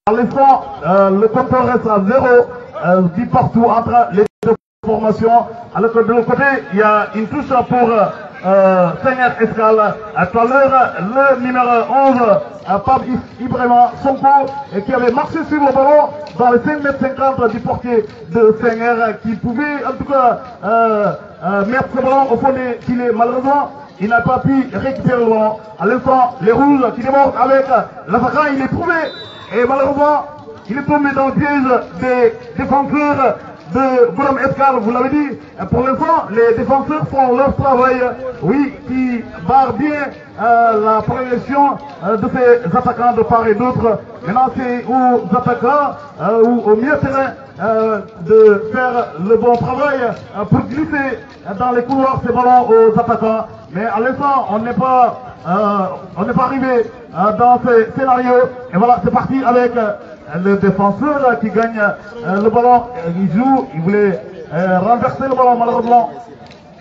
À l'instant, le compteur reste à 0, dit partout entre les deux formations. Alors que de l'autre côté, il y a une touche pour Seigneur Escale. Tout à l'heure, le numéro 11, Pape Ibrahima Sonko, qui avait marché sur le ballon dans les 5,50 m du portier de Seigneur, qui pouvait en tout cas mettre ce ballon au fond des filets. Malheureusement, il n'a pas pu récupérer le ballon. À l'instant, les rouges qui démontrent avec l'attaquant, il est trouvé. Et malheureusement, il est tombé dans le piège des défenseurs de Gouram Escale, vous l'avez dit. Pour l'instant, les défenseurs font leur travail, oui, qui barre bien la progression de ces attaquants de part et d'autre. Maintenant, c'est aux attaquants ou au milieu terrain de faire le bon travail pour glisser dans les couloirs ces ballons aux attaquants. Mais à l'instant, on n'est pas arrivé dans ce scénario. Et voilà, c'est parti avec le défenseur qui gagne le ballon. Il joue, il voulait renverser le ballon malheureusement.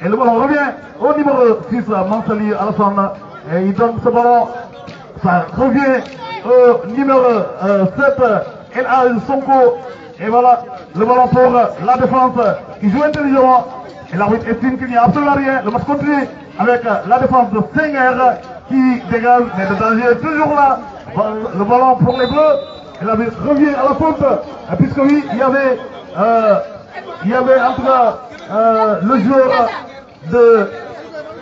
Et le ballon revient au numéro 6, Mansali Alassane. Et il donne ce ballon. Ça revient au numéro 7, El Al Sonko. Et voilà, le ballon pour la défense qui joue intelligemment. Et l'arbitre estime qu'il n'y a absolument rien. Le match continue avec la défense de Seigneur qui dégage, mais le danger est toujours là. Le ballon pour les Bleus. Et l'arbitre revient à la faute, puisque oui, il y avait en tout cas le joueur de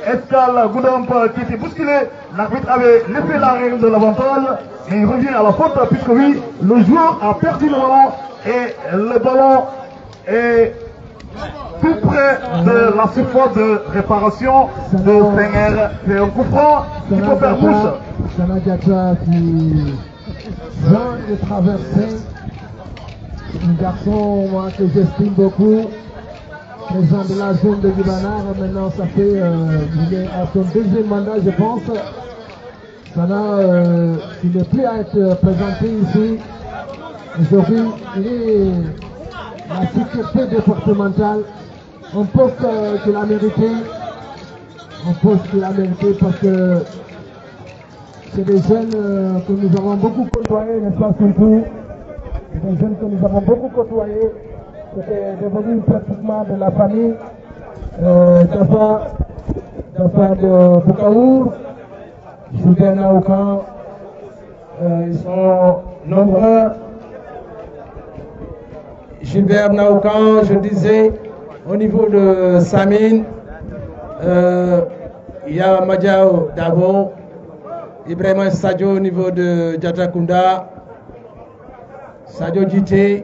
Escale Goudomp qui était bousculé. L'arbitre avait laissé la règle de l'avantage, mais il revient à la faute, puisque oui, le joueur a perdu le ballon et le ballon est tout près de la surface de réparation de Seigneur. C'est un coup franc qui peut faire touche. Sanagata qui vient de traverser, un garçon moi, que j'estime beaucoup, présent de la zone de Guibanar. Maintenant ça fait, il est à son deuxième mandat je pense. Sana, il n'est plus à être présenté ici. Aujourd'hui, il est la sécurité départementale. On pense qu'il a mérité. On pense qu'il a mérité parce que c'est des jeunes que nous avons beaucoup côtoyés, n'est-ce pas, surtout. C'est des jeunes que nous avons beaucoup côtoyés. C'était devenu pratiquement de la famille. D'afin de Bukaour, Julien Naoukan, ils sont nombreux. Gilbert Naoukan, je disais, au niveau de Samine, il y a Madiao Davo, Ibrahima Sadio au niveau de Djatakunda, Sadio Djité.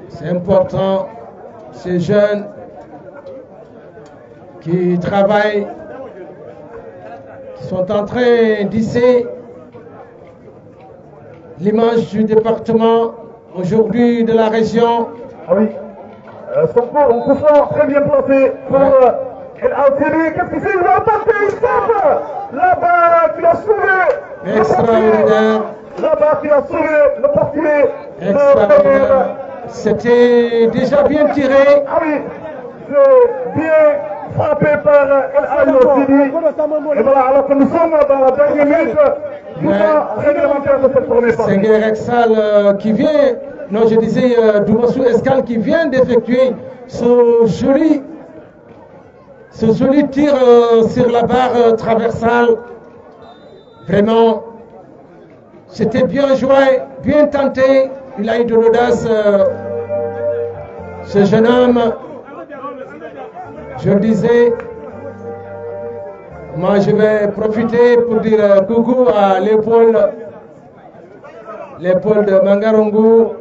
C'est important, ces jeunes qui travaillent, qui sont en train d'hisser l'image du département, aujourd'hui de la région. Ah oui, son coup franc très bien placé pour El Al-Siri. Qu'est-ce qu'il fait? Il va attaquer, il tape là-bas, qui a sauvé. Extraordinaire. Là-bas, qui a sauvé le portier. Extraordinaire. C'était déjà bien tiré. Ah oui, c'est bien frappé par El Al-Siri. Et voilà, alors que nous sommes dans la dernière minute du temps réglementaire de cette première partie. C'est Guerrexal qui vient, non je disais Doumassou Escale qui vient d'effectuer ce joli tir sur la barre traversale. Vraiment, c'était bien joué, bien tenté. Il a eu de l'audace, ce jeune homme. Je le disais, moi je vais profiter pour dire coucou à Léopold de Mangarongo,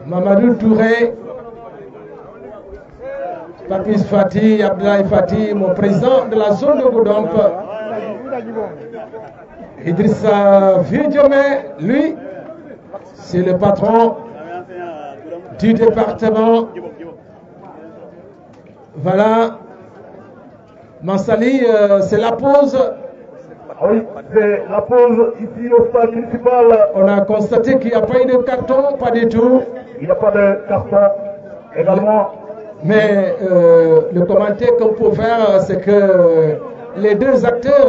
Mamadou Touré, Papis Fati, Abdoulaye Fati, mon président de la zone de Goudomp, Idrissa Vieux-Diomé, lui, c'est le patron du département. Voilà, Mansali, c'est la pause. Oui, c'est la pause ici au stade municipal. On a constaté qu'il n'y a pas eu de carton, pas du tout. Il n'y a pas de carton également. Mais le commentaire qu'on peut faire, c'est que les 22 acteurs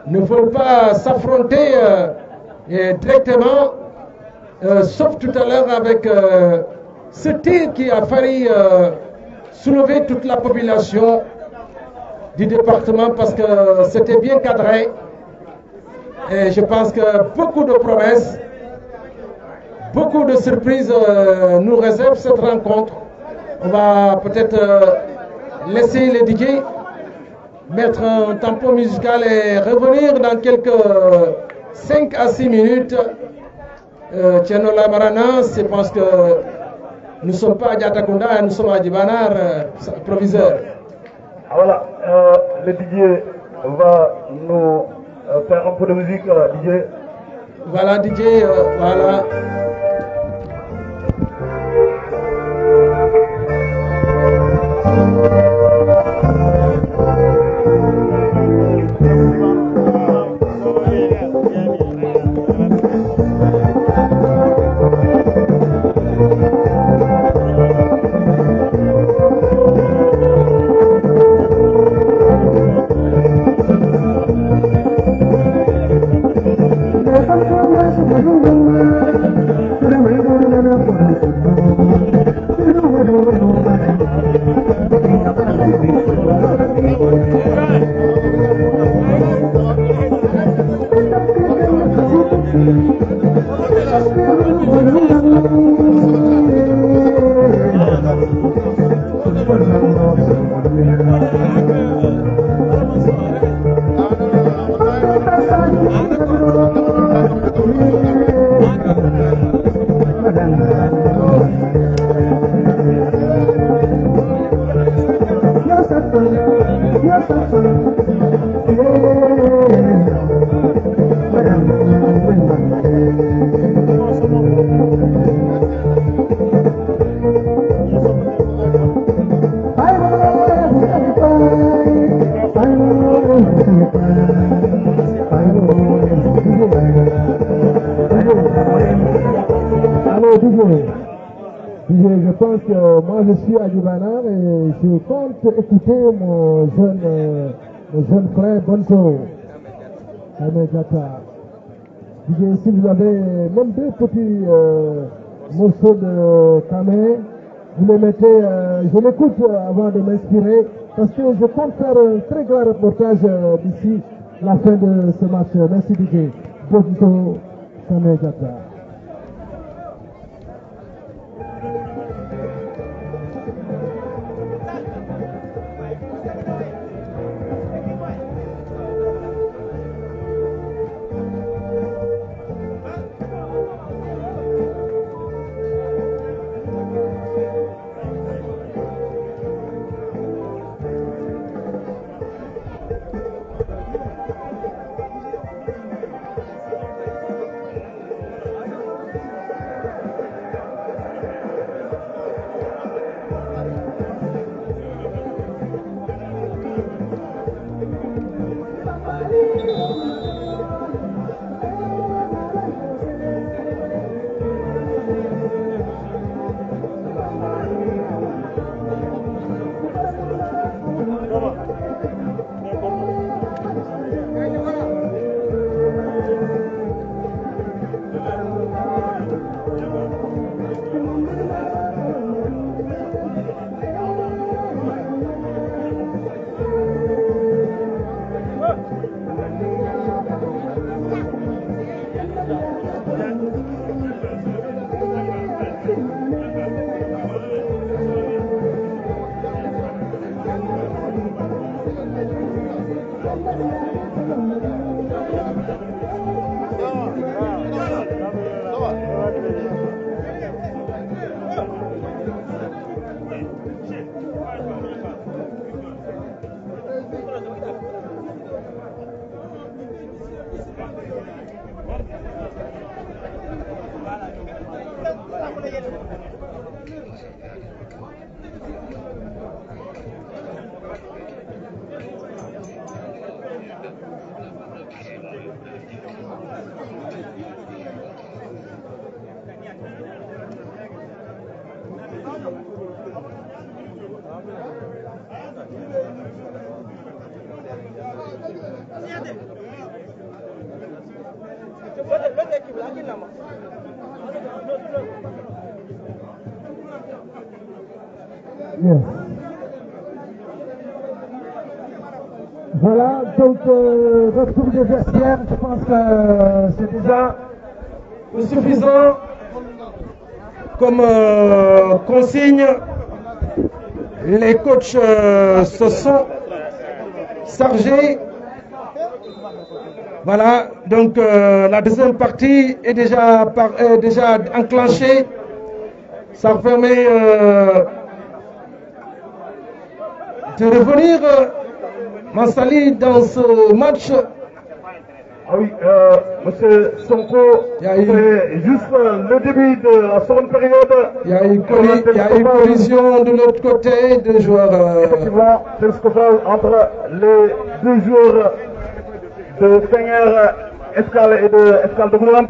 ne veulent pas s'affronter directement, sauf tout à l'heure avec ce tir qui a failli soulever toute la population du département parce que c'était bien cadré. Et je pense que beaucoup de promesses, beaucoup de surprises nous réservent cette rencontre. On va peut-être laisser les DJ mettre un tempo musical et revenir dans quelques 5 à 6 minutes. Thierno Lamarana, je pense que nous ne sommes pas à Diatakunda, nous sommes à Djibanar, proviseur. Voilà, le DJ va nous faire un peu de musique, DJ. Voilà, DJ, voilà. Je pense que moi je suis à Djibanar et je compte écouter mon jeune frère Bonzo. Si vous avez même 2 petits morceaux de Kamé, vous les mettez, je l'écoute avant de m'inspirer parce que je compte faire un très grand reportage d'ici la fin de ce match. Merci DJ. Bonzo Kamé Jata. Yes. Voilà, donc retour des vestiaires, je pense que c'est déjà suffisant comme consigne. Les coachs se sont chargés. Voilà, donc la deuxième partie est déjà enclenchée. Ça permet de revenir Mansali dans ce match. Ah oui, monsieur Sonko, c'est juste le début de la seconde période. Il y a une collision de l'autre côté des joueurs. Effectivement, c'est le scopage entre les deux joueurs de Seigneur Escale et de Escale de Goulamp.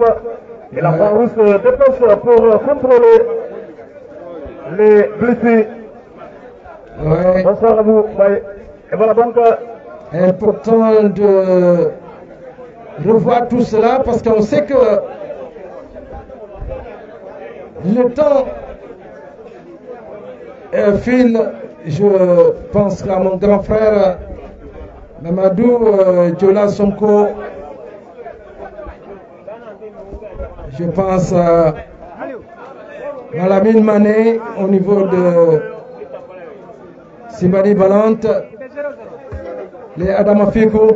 Et la Croix-Rouge se déplace pour contrôler les blessés. Ouais. Bonsoir à vous. Ouais. Et voilà donc. Important de revoir tout cela parce qu'on sait que le temps file. Je pense à mon grand frère Mamadou Diola Sonko. Je pense à Malamine Mané au niveau de Simbani Valente, les Adama Fikou.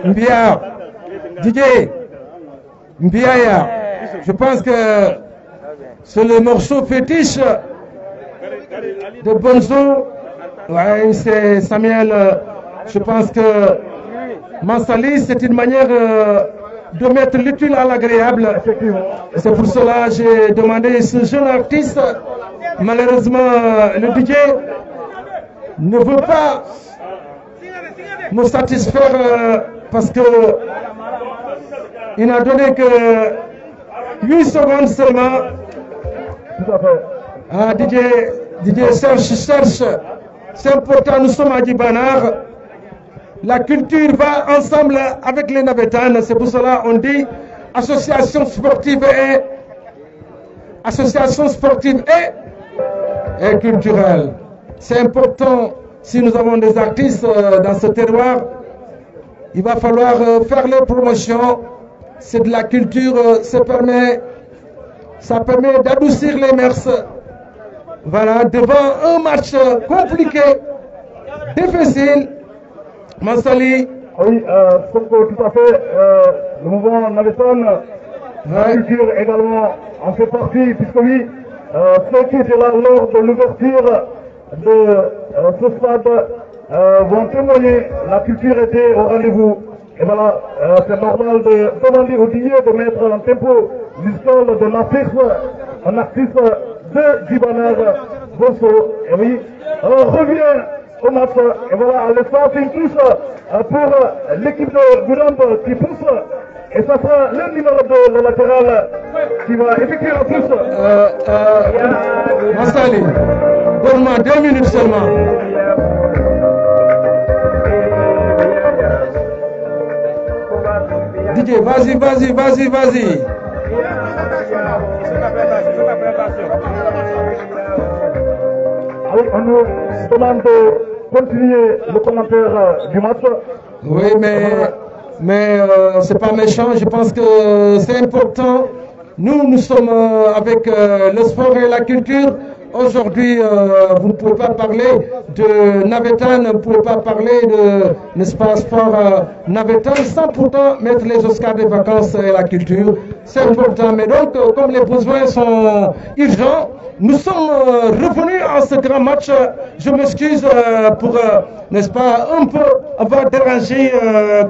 Mbia, Didier, Mbiaya, je pense que c'est le morceau fétiche de Bonzo. Ouais, c'est Samuel. Je pense que Mansali, c'est une manière de mettre l'utile à l'agréable. C'est pour cela que j'ai demandé ce jeune artiste. Malheureusement, le DJ ne veut pas me satisfaire parce que il n'a donné que 8 secondes seulement. Ah, DJ cherche. C'est important, nous sommes à Djibanar. La culture va ensemble avec les Navetanes. C'est pour cela qu'on dit association sportive et culturelle. C'est important. Si nous avons des artistes dans ce terroir, il va falloir faire les promotions. C'est de la culture, ça permet d'adoucir les mœurs. Voilà, devant un match compliqué, difficile, Mansali. Oui, tout à fait. Le mouvement Navetan, la culture également en fait partie, puisque oui, ceux qui étaient là lors de l'ouverture de ce stade vont témoigner, la culture était au rendez-vous. Et voilà, c'est normal de demander au DJ de mettre un tempo musical de l'artiste, un artiste de Djibanar Bosso. Et oui, on revient au match. Et voilà, l'espace une touche pour l'équipe de Goulamp qui pousse. Et ça sera le numéro 2, le latéral, qui va effectuer la touche. Mansali, donne-moi 2 minutes seulement. DJ, vas-y. Alors, on nous demande de continuer le commentaire du match. Oui, mais c'est pas méchant. Je pense que c'est important. Nous sommes avec le sport et la culture. Aujourd'hui, vous ne pouvez pas parler de Navetan, vous ne pouvez pas parler de, n'est-ce pas, sport Navetan sans pourtant mettre les Oscars des vacances et la culture. C'est important. Mais donc, comme les besoins sont urgents, nous sommes revenus à ce grand match. Je m'excuse pour, n'est-ce pas, un peu avoir dérangé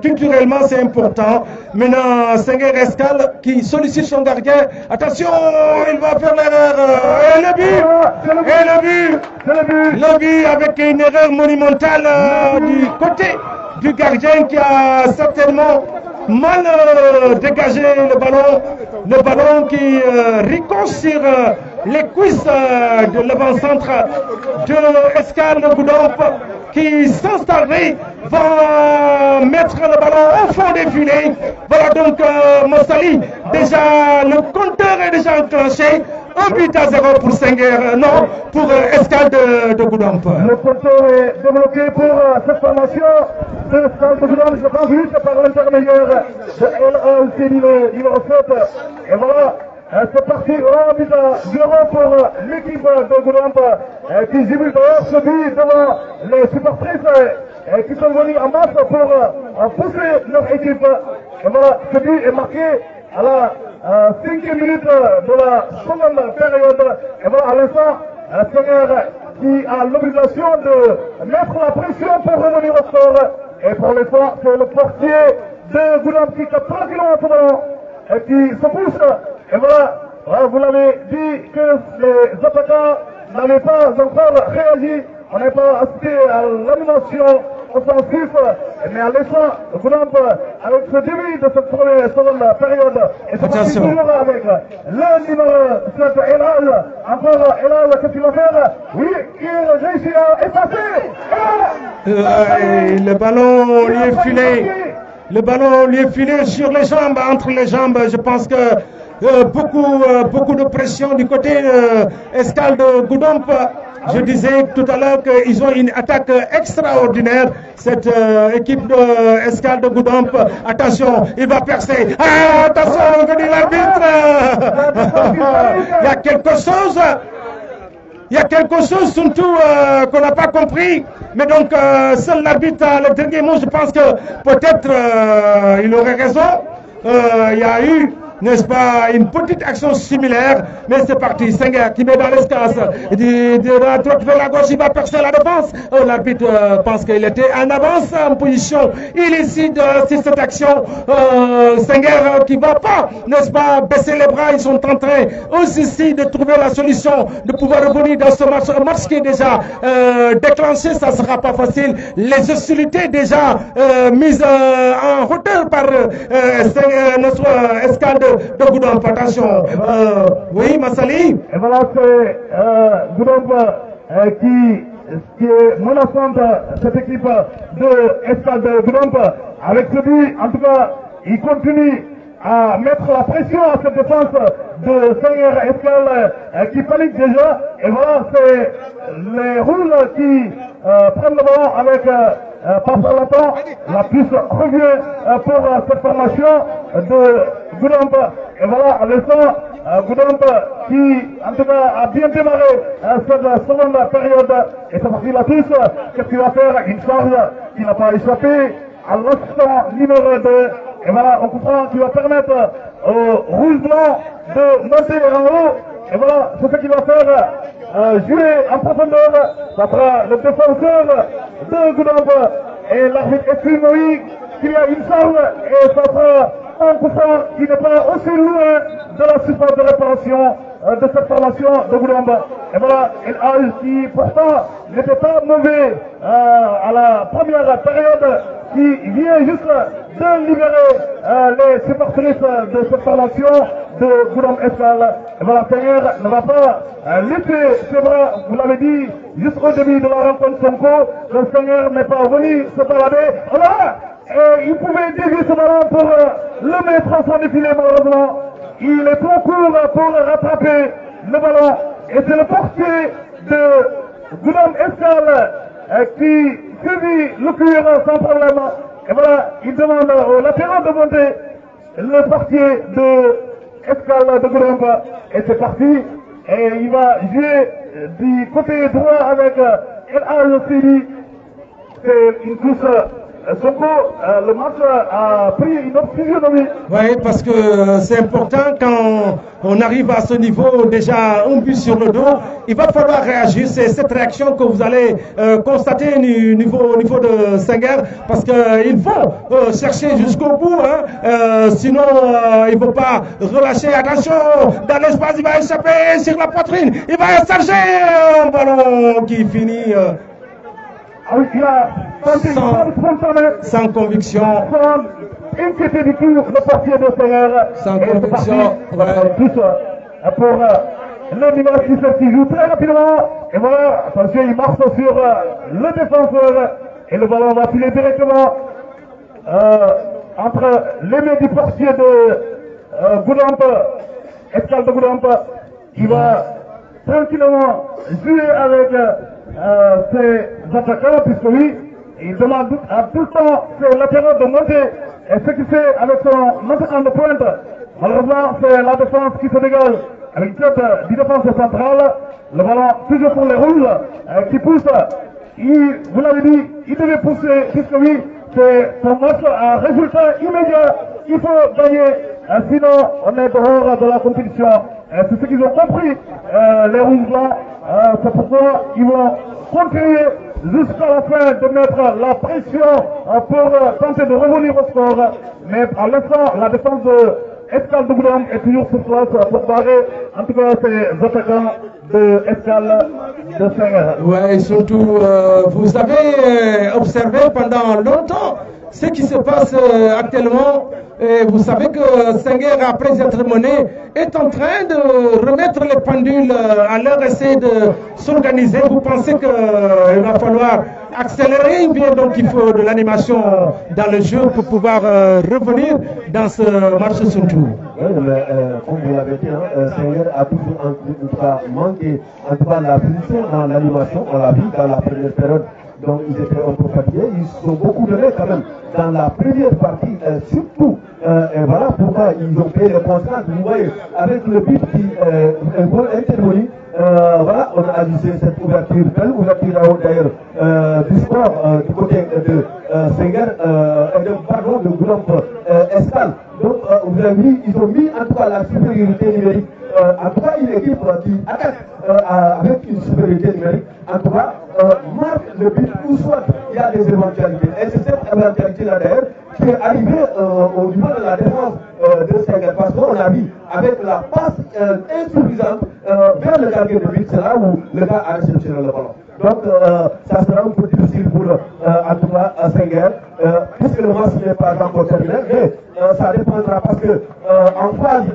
culturellement, c'est important. Maintenant, Senghor Escale qui sollicite son gardien. Attention, il va faire l'erreur. Et le but, le but avec une erreur monumentale du côté du gardien qui a certainement mal dégagé le ballon qui ricoche sur les cuisses de l'avant-centre de Escale Goudomp qui sans tarder va mettre le ballon au fond des filets. Voilà donc Mossali, déjà le compteur est déjà enclenché. 1-0 pour Senghor, non, pour Escale de Goudomp. Le compteur est débloqué pour cette formation de Escale de Goudomp, je pense juste par l'intermédiaire de LAC numéro 7. Et voilà, c'est parti, 1-0 pour l'équipe de Goudomp qui jubile d'ailleurs ce but devant les supportrices qui sont venus en masse pour pousser leur équipe. Et voilà, ce but est marqué à la 5e minute de la seconde période. Et voilà, à l'instant, Senghor qui a l'obligation de mettre la pression pour revenir au score. Et pour l'instant, c'est le portier de Goudomp qui capte tranquillement ce ballon et qui se pousse. Et voilà, vous l'avez dit que les attaquants n'avaient pas encore réagi. On n'est pas assisté à l'animation offensive, mais à l'instant, Goudomp, avec ce début de cette seconde période, et c'est toujours avec le numéro 7, Elal, encore Elal, qu'est-ce qu'il va faire? Oui, il réussit à effacer. Le ballon lui est filé. Le ballon lui est filé sur les jambes, entre les jambes. Je pense que beaucoup de pression du côté Escale de Goudomp. Je disais tout à l'heure qu'ils ont une attaque extraordinaire, cette équipe de Escale de Goudomp. Attention, il va percer. Ah, attention, on dit l'arbitre. Il y a quelque chose surtout qu'on n'a pas compris. Mais donc, seul l'arbitre a le dernier mot. Je pense que peut-être il aurait raison. Il y a eu, n'est-ce pas, une petite action similaire, mais c'est parti. Senghor qui met dans l'espace, de la droite vers la gauche, il va percer la défense. L'arbitre pense qu'il était en avance en position illicite sur cette action. Senghor qui ne va pas, n'est-ce pas, baisser les bras. Ils sont en train aussi de trouver la solution de pouvoir revenir dans ce match. Un match qui est déjà déclenché, ça ne sera pas facile. Les hostilités déjà mises en hauteur par notre Escale de Goudomp. Attention. Oui, Massali. Et voilà, c'est Goudomp qui est menaçante, cette équipe de Escale de Goudomp. Avec ce but, en tout cas, il continue à mettre la pression à cette défense de Senghor Escale qui panique déjà. Et voilà, c'est les roules qui prennent le ballon avec Passalatan. La puce revient pour cette formation de Goudomp. Et voilà, à l'instant, Goudomp qui, en tout cas, a bien démarré cette seconde période. Et c'est parti la touche. Qu'est-ce qu'il va faire? Une charge qui n'a pas échappé à l'instant numéro 2. Et voilà, on comprend qu'il va permettre au rouge blanc de monter en haut. Et voilà, c'est ce qu'il va faire. Jouer en profondeur. Ça sera le défenseur de Goudomp. Et l'arbitre estime, oui, qu'il y a une charge. Et ça sera un coup franc qui n'est pas aussi loin de la surface de réparation de cette formation de Goudomp. Et voilà, El qui pourtant n'était pas mauvais à la première période, qui vient juste de libérer les supportrices de cette formation de Goudomp Escale. Et voilà, Senghor ne va pas laisser ses bras, vous l'avez dit, jusqu'au début de la rencontre Sonko. Le Senghor n'est pas venu se balader. Voilà, il pouvait dévier ce ballon pour le mettre en son défilé, malheureusement. Il est trop court pour rattraper le ballon. Et c'est le portier de Goudomp Escale qui suivit le cuir sans problème. Et voilà, il demande au latéral de monter le portier de Escale de Goudomp. Et c'est parti. Et il va jouer du côté droit avec El Al-Sidi. C'est une touche. Sonko, le match a pris une autre physionomie. Oui, parce que c'est important quand on arrive à ce niveau, déjà un but sur le dos, il va falloir réagir. C'est cette réaction que vous allez constater au niveau de Senghor, parce qu'il faut chercher jusqu'au bout, hein, sinon il ne faut pas relâcher. Attention, dans l'espace, il va échapper sur la poitrine, il va charger un ballon qui finit. Ah oui, il a sans conviction. Sans inquiéter du tout le portier de Senghor. Sans conviction. Tous pour le numéro 6 qui joue très rapidement. Et voilà, attention, il marche sur le défenseur. Et le ballon va filer directement entre les mains du portier de Goudomp, Escale de Goudomp. Il va tranquillement jouer avec ses attaquants, puisque lui, il demande à tout le temps ses latéraux de monter. Et ce qu'il fait avec son attaquant de pointe, malheureusement, c'est la défense qui se dégage avec cette du défenseur central. Le ballon toujours pour les rouges qui pousse. Vous l'avez dit, il devait pousser, puisque lui, c'est son match à résultat immédiat. Il faut gagner, sinon on est dehors de la compétition. C'est ce qu'ils ont compris, les rouges blancs. C'est pourquoi ils vont continuer jusqu'à la fin de mettre la pression pour tenter de revenir au score. Mais à l'instant, la défense de Escale de Goudomp est toujours sur place pour barrer, en tout cas, ces attaquants de Escale de Senghor. Oui, surtout, vous avez observé pendant longtemps ce qui se passe actuellement. Et vous savez que Senghor, après être mené, est en train de remettre les pendules à leur essayer de s'organiser. Vous pensez qu'il va falloir accélérer, bien donc il faut de l'animation dans le jeu pour pouvoir revenir dans ce match sur tour. Oui, mais comme vous l'avez dit, Senghor a toujours en tout cas manqué en tout cas la position dans l'animation. On l'a vu dans la première période. Donc ils étaient un peu fatigués, ils se sont beaucoup donné quand même dans la première partie, surtout. Et voilà pourquoi ils ont fait le constat. Vous voyez, avec le but qui est intervenu, voilà, on a ajusté cette ouverture, belle ouverture d'ailleurs du score du côté de Senghor, pardon, de Goudomp Escale. Donc vous avez vu, ils ont mis en tout cas la supériorité numérique. En tout cas, une équipe qui attaque avec une supériorité numérique, en tout cas, marque le but ou soit il y a des éventualités. Et c'est cette éventualité-là d'ailleurs qui est arrivée au niveau de la défense de Senghor. Parce qu'on a vu avec la passe insuffisante vers le gardien de but, c'est là où le gars a réceptionné le ballon. Donc, ça sera un peu difficile pour, en tout cas, Senghor, puisque le match n'est pas encore terminé, mais ça dépendra parce que en phase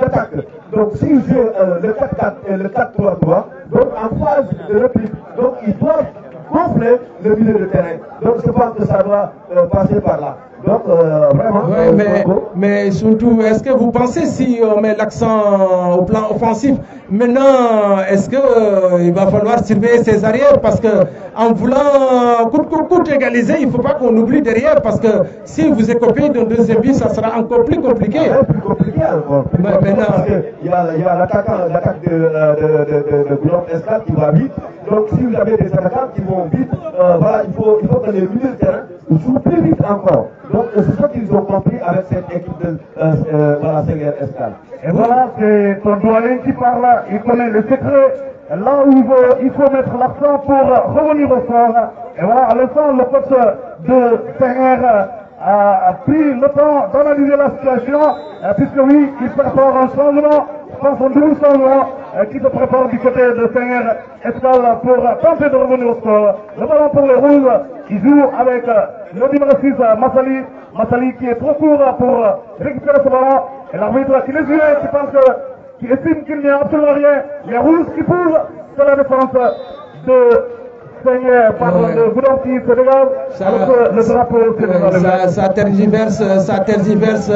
d'attaque, donc s'ils jouent le 4-4 et le 4-3-3, donc en phase de repli, donc ils doivent gonfler le milieu de terrain. Donc je pense que ça doit passer par là. Donc vraiment. Ouais, mais surtout, est-ce que vous pensez si on met l'accent au plan offensif, maintenant, est-ce que il va falloir surveiller ses arrières parce que en voulant coûte égaliser, il ne faut pas qu'on oublie derrière parce que si vous écopez d'un deuxième but, ça sera encore plus compliqué. Plus compliqué encore. Maintenant, il y a l'attaque de Goudomp Escale qui va vite. Donc si vous avez des attaquants qui vont vite, voilà, il faut que les milieux de terrain jouent plus vite encore. Donc c'est ça qu'ils ont compris avec cette équipe de voilà, Senghor Escale. Et voilà, c'est ton doyen qui parle, il connaît le secret, là où il faut mettre l'accent pour revenir au score. Et voilà, à l'instant, le coach de Senghor a pris le temps d'analyser la situation, puisque oui, il prépare un changement, je pense un double changement qui se prépare du côté de Senghor Escale pour tenter de revenir au score. Le ballon pour les rouges, il joue avec le numéro 6, Massali qui est trop court pour récupérer ce ballon. Et l'arbitre qui les yeux, qui estime qu'il n'y a absolument rien. Les rouges qui poussent, c'est la défense de Seigneur parle de Goudomp qui se dégage, alors que le drapeau ça tergiverse.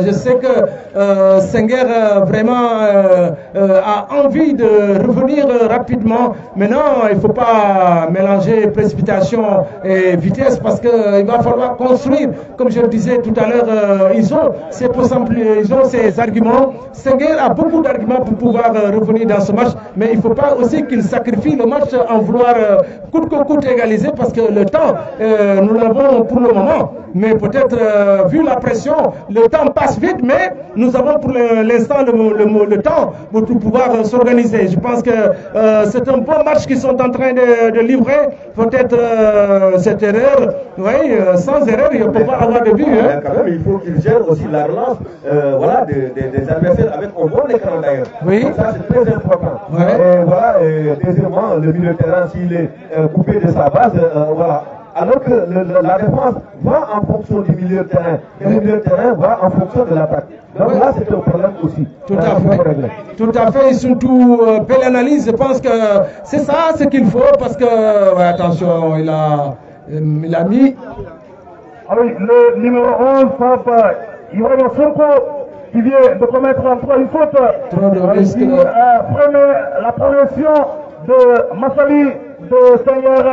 Je sais que Senghor vraiment a envie de revenir rapidement. Maintenant, il ne faut pas mélanger précipitation et vitesse parce qu'il va falloir construire. Comme je le disais tout à l'heure, ils ont ces arguments. Senghor a beaucoup d'arguments pour pouvoir revenir dans ce match, mais il ne faut pas aussi qu'il sacrifie le match en vouloir coûte que coûte égaliser parce que le temps, nous l'avons pour le moment. Mais peut-être, vu la pression, le temps passe vite, mais nous avons pour l'instant le temps pour pouvoir s'organiser. Je pense que c'est un bon match qu'ils sont en train de livrer. Peut-être cette erreur, oui, sans erreur, il ne peut pas avoir de but. Hein. Quand même, il faut qu'ils gèrent aussi la relance des adversaires avec un bon écran d'ailleurs. Oui. Donc ça, c'est très important. Ouais. Deuxièmement, le milieu de terrain, s'il est coupé de sa base, voilà. Alors que la défense va en fonction du milieu de terrain et le milieu de terrain va en fonction de l'attaque. Donc là, c'est un problème aussi. Tout à fait. Tout à fait. Et surtout, belle analyse. Je pense que c'est ça ce qu'il faut parce que, attention, il a mis. Ah oui, le numéro 11, Papa Ibrahim Sonko, qui vient de commettre une faute. Trop de risques. Qui freine la progression de Massali de Senghor.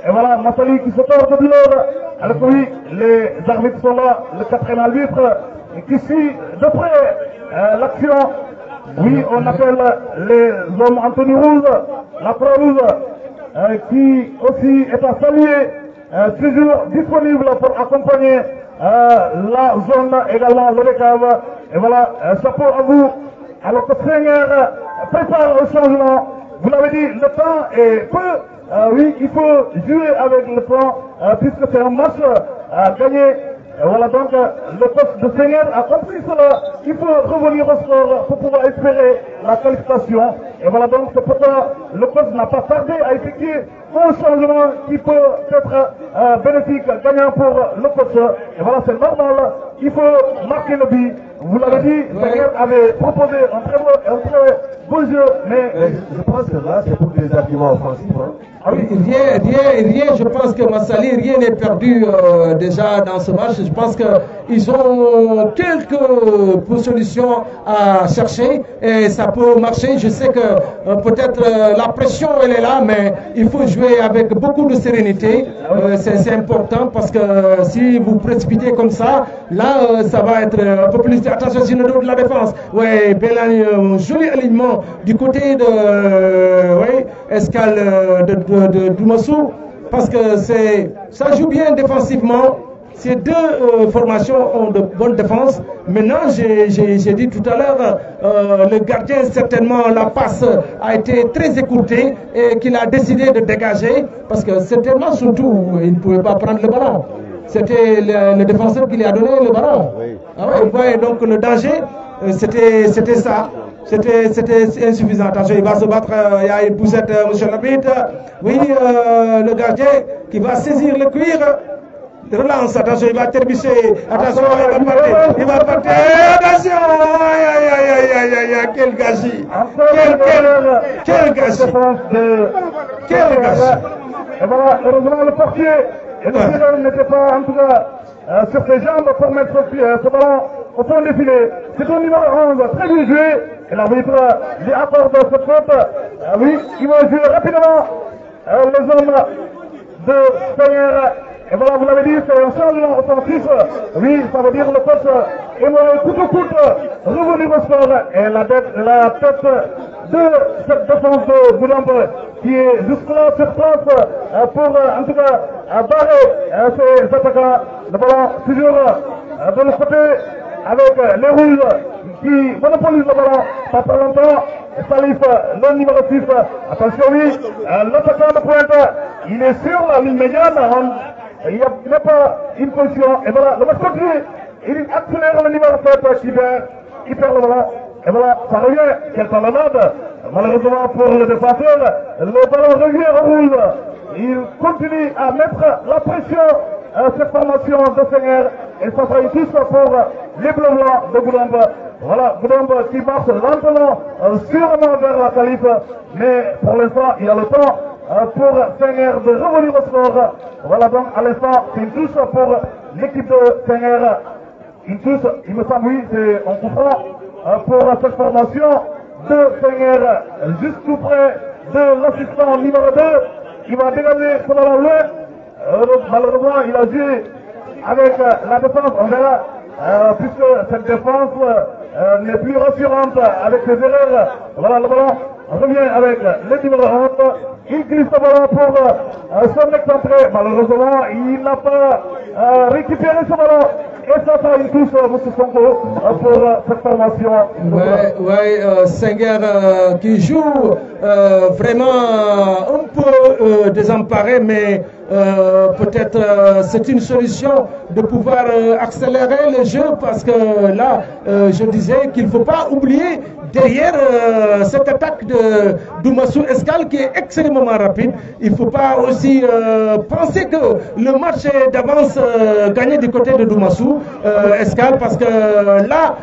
Et voilà, Massali qui se tord de douleur. Alors que oui, les arbitres sont là, le quatrième arbitre qui suit de près l'action. Oui, on appelle les hommes Anthony Rouge, la Croix-Rouge, qui aussi est à saluer, toujours disponible pour accompagner la zone également, le décave. Et voilà, chapeau à vous. Alors que Senghor prépare le changement. Vous l'avez dit, le temps est peu. Oui, il faut jouer avec le temps, puisque c'est un match à gagner. Voilà donc, le coach de Senghor a compris cela. Il faut revenir au score pour pouvoir espérer la qualification. Et voilà donc, c'est pourquoi le coach n'a pas tardé à effectuer un changement qui peut être bénéfique, gagnant pour le coach. Et voilà, c'est normal. Il faut marquer le but. Vous l'avez dit, Senghor avait proposé un très beau jeu, mais je pense que là, c'est pour des arguments offensifs. Hein. Rien, je pense que Massali, rien n'est perdu déjà dans ce match. Je pense qu'ils ont quelques solutions à chercher et ça peut marcher. Je sais que peut-être la pression elle est là, mais il faut jouer avec beaucoup de sérénité. C'est important parce que si vous précipitez comme ça, là ça va être un peu plus. Attention sur le dos de la défense. Oui, un joli alignement du côté de Escale de Doumassou parce que ça joue bien défensivement. Ces deux formations ont de bonnes défenses. Maintenant, j'ai dit tout à l'heure, le gardien, certainement, la passe a été très écourtée et qu'il a décidé de dégager parce que certainement, surtout, il ne pouvait pas prendre le ballon. C'était le défenseur qui lui a donné le ballon. Oui. Ah ouais, vous voyez, donc le danger, c'était ça. C'était insuffisant. Attention, il va se battre. Il y a une poussette, monsieur l'arbitre. Oui, le gardien qui va saisir le cuir. Relance, attention, il va trébucher. Attention, il va partir. Attention, aïe, quel gâchis. Quel gâchis. Quel gâchis. Et voilà, heureusement, le portier et le tireur n'était pas, en tout cas, sur ses jambes pour mettre ce ballon au fond des filets. C'est au numéro 11, très bien joué. Et l'arbitre lui accorde cette faute. Oui, il va jouer rapidement les hommes de Senghor. Et voilà, vous l'avez dit, c'est un changement offensif. Oui, ça veut dire le coach aimerait coûte que coûte revenir au sport. Et la tête de cette défense de Goudomp qui est jusque-là sur place pour, en tout cas, barrer ces attaquants. Le ballon toujours de l'autre côté avec les rouges qui monopolisent le ballon. Pas très longtemps. Salif, le numéro 6. Attention, oui, l'attaquant de pointe, il est sur la ligne médiane. Il n'y a même pas une position. Et voilà, le match continue. Il accélère le numéro 7 qui perd le ballon. Et voilà, ça revient. Quelle talonnade. Malheureusement pour le défenseur, le ballon revient au rouge. Il continue à mettre la pression à cette formation de Senghor. Et ça sera une touche pour les bleus blancs de Goudomp. Voilà, Goudomp qui marche lentement, sûrement vers la qualif. Mais pour l'instant, il y a le temps pour Senghor de revenir au score. Voilà donc à l'instant, c'est une touche pour l'équipe de Senghor. Une touche, il me semble, oui, c'est on comprend pour cette formation de Senghor, juste tout près de l'assistant numéro 2. Il va dégager ce ballon loin. Malheureusement, il a joué avec la défense, on verra, puisque cette défense n'est plus rassurante avec ses erreurs. Voilà, le ballon revient avec le numéro 11. Il glisse le ballon pour son excentré. Malheureusement, il n'a pas récupéré ce ballon. Et ça sera une touche, M. Sonko, pour cette formation. Oui, Senghor qui joue vraiment un peu désemparé, mais peut-être c'est une solution de pouvoir accélérer le jeu, parce que là, je disais qu'il ne faut pas oublier derrière cette attaque de Doumassou Escale qui est extrêmement rapide. Il ne faut pas aussi penser que le match est d'avance gagné du côté de Doumassou Escale, parce que là,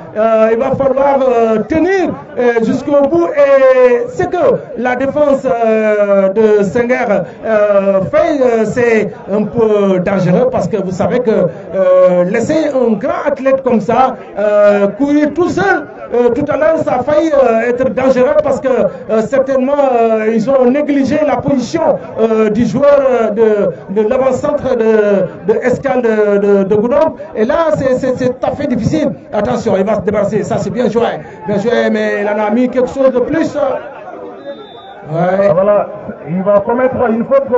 il va falloir tenir jusqu'au bout. Et ce que la défense de Senghor fait, c'est un peu dangereux, parce que vous savez que laisser un grand athlète comme ça courir tout seul, tout à l'heure, ça a failli être dangereux, parce que certainement ils ont négligé la position du joueur de l'avant-centre de Escale de Goudomp. Et là, c'est tout à fait difficile. Attention, il va se débarrasser. Ça, c'est bien joué, mais il en a mis quelque chose de plus. Ouais. Voilà, il va commettre une faute,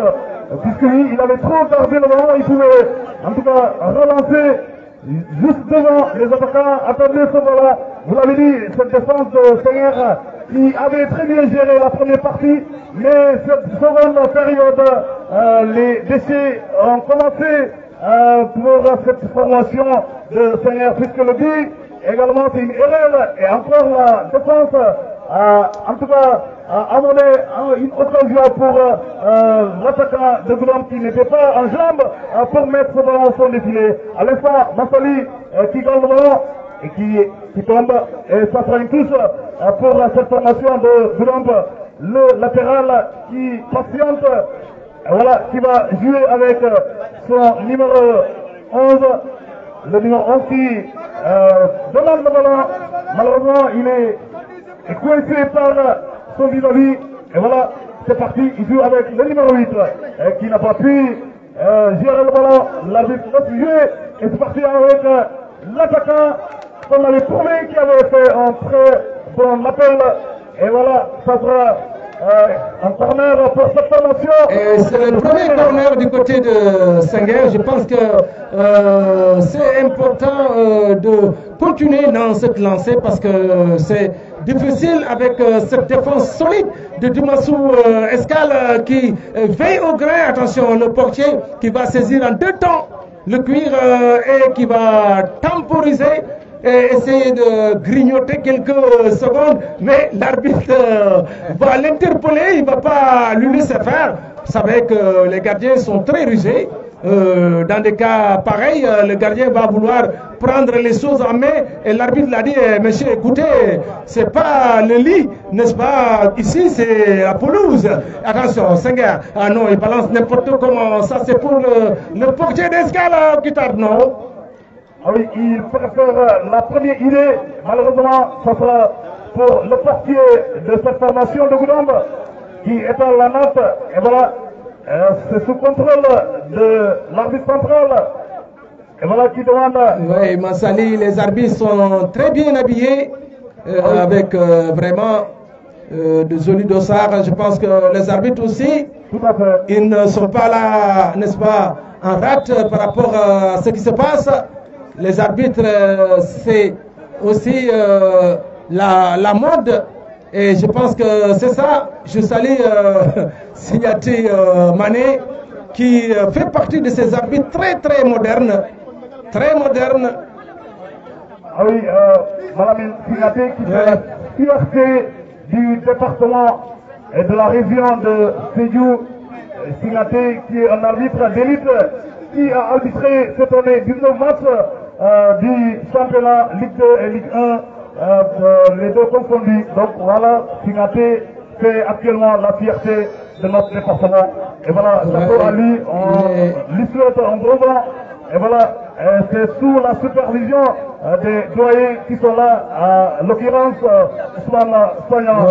puisque lui, il avait trop gardé le ballon. Il pouvait, en tout cas, relancer juste devant les attaquants, attendez ce ballon. Vous l'avez dit, cette défense de Senghor qui avait très bien géré la première partie, mais cette seconde période, les déchets ont commencé pour cette formation de Senghor, puisque le but également c'est une erreur, et encore la défense en tout cas amené une occasion pour l'attaquant de Goudomp qui n'était pas en jambe pour mettre ce ballon sur le filet. À l'instant, Massali qui gagne le ballon et qui tombe, et ça sera une touche pour cette formation de Goudomp. Le latéral qui patiente, voilà, qui va jouer avec son numéro 11, le numéro 11 qui demande le ballon. Malheureusement, il est coincé par son vis-à-vis, et voilà, c'est parti. Il joue avec le numéro 8 qui n'a pas pu gérer le ballon. L'arbitre laisse jouer, et c'est parti avec l'attaquant qu'on avait trouvé, qui avait fait un très bon appel. Et voilà, ça sera un corner pour cette formation. Et c'est le premier corner du côté de Senghor. Je pense que c'est important de continuer dans cette lancée, parce que c'est difficile avec cette défense solide de Doumassou Escale qui veille au grain. Attention, le portier qui va saisir en deux temps le cuir et qui va temporiser et essayer de grignoter quelques secondes, mais l'arbitre va l'interpeller, il ne va pas lui laisser faire. Vous savez que les gardiens sont très rusés. Dans des cas pareils, le gardien va vouloir prendre les choses en main, et l'arbitre l'a dit, monsieur, écoutez, c'est pas le lit, n'est-ce pas? Ici, c'est la pelouse. Attention, Senghor, ah non, il balance n'importe comment. Ça, c'est pour le portier d'Escale qui tarde, non? Ah oui, il préfère la première idée. Malheureusement, ça sera pour le portier de cette formation de Goudomp qui est à la note. Et voilà, c'est sous contrôle de l'arbitre central. Et voilà qui demande. Oui, Massali, les arbitres sont très bien habillés, avec vraiment de jolis dossards. Je pense que les arbitres aussi, tout à fait, ils ne sont pas là, n'est-ce pas, en rate par rapport à ce qui se passe. Les arbitres, c'est aussi la mode, et je pense que c'est ça. Je salue Signaté Mané, qui fait partie de ces arbitres très modernes, très modernes. Ah oui, Madame Signaté qui fait la fierté du département et de la région de Sédhiou. Signaté qui est un arbitre d'élite qui a arbitré cette année 19 matchs du championnat Ligue 2 et Ligue 1, les deux confondus. Donc voilà, Signaté fait actuellement la fierté de notre département. Et voilà, Chateau Ali, on lui souhaite un bon vent. Et voilà, c'est sous la supervision des doyers qui sont là, à l'occurrence Ousmane Soignan,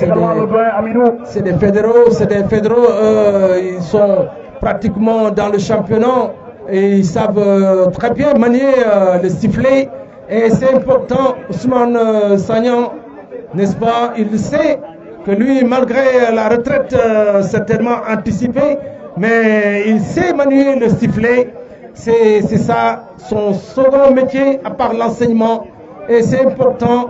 également le doyen Amidou. C'est des fédéraux, ils sont pratiquement dans le championnat et ils savent très bien manier le sifflet. Et c'est important, Ousmane Soignan, n'est-ce pas, il sait que lui, malgré la retraite certainement anticipée, mais il sait manier le sifflet. C'est ça, son second métier, à part l'enseignement. Et c'est important,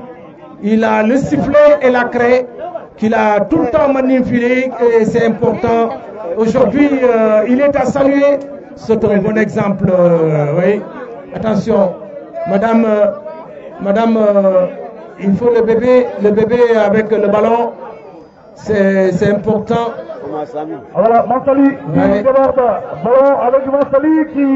il a le sifflet et la craie qu'il a tout le temps manipulé. Et c'est important. Aujourd'hui, il est à saluer. C'est un bon exemple. Oui. Attention, madame, il faut le bébé avec le ballon. C'est important. Voilà, Mansali qui déborde. Ballon avec Mansali qui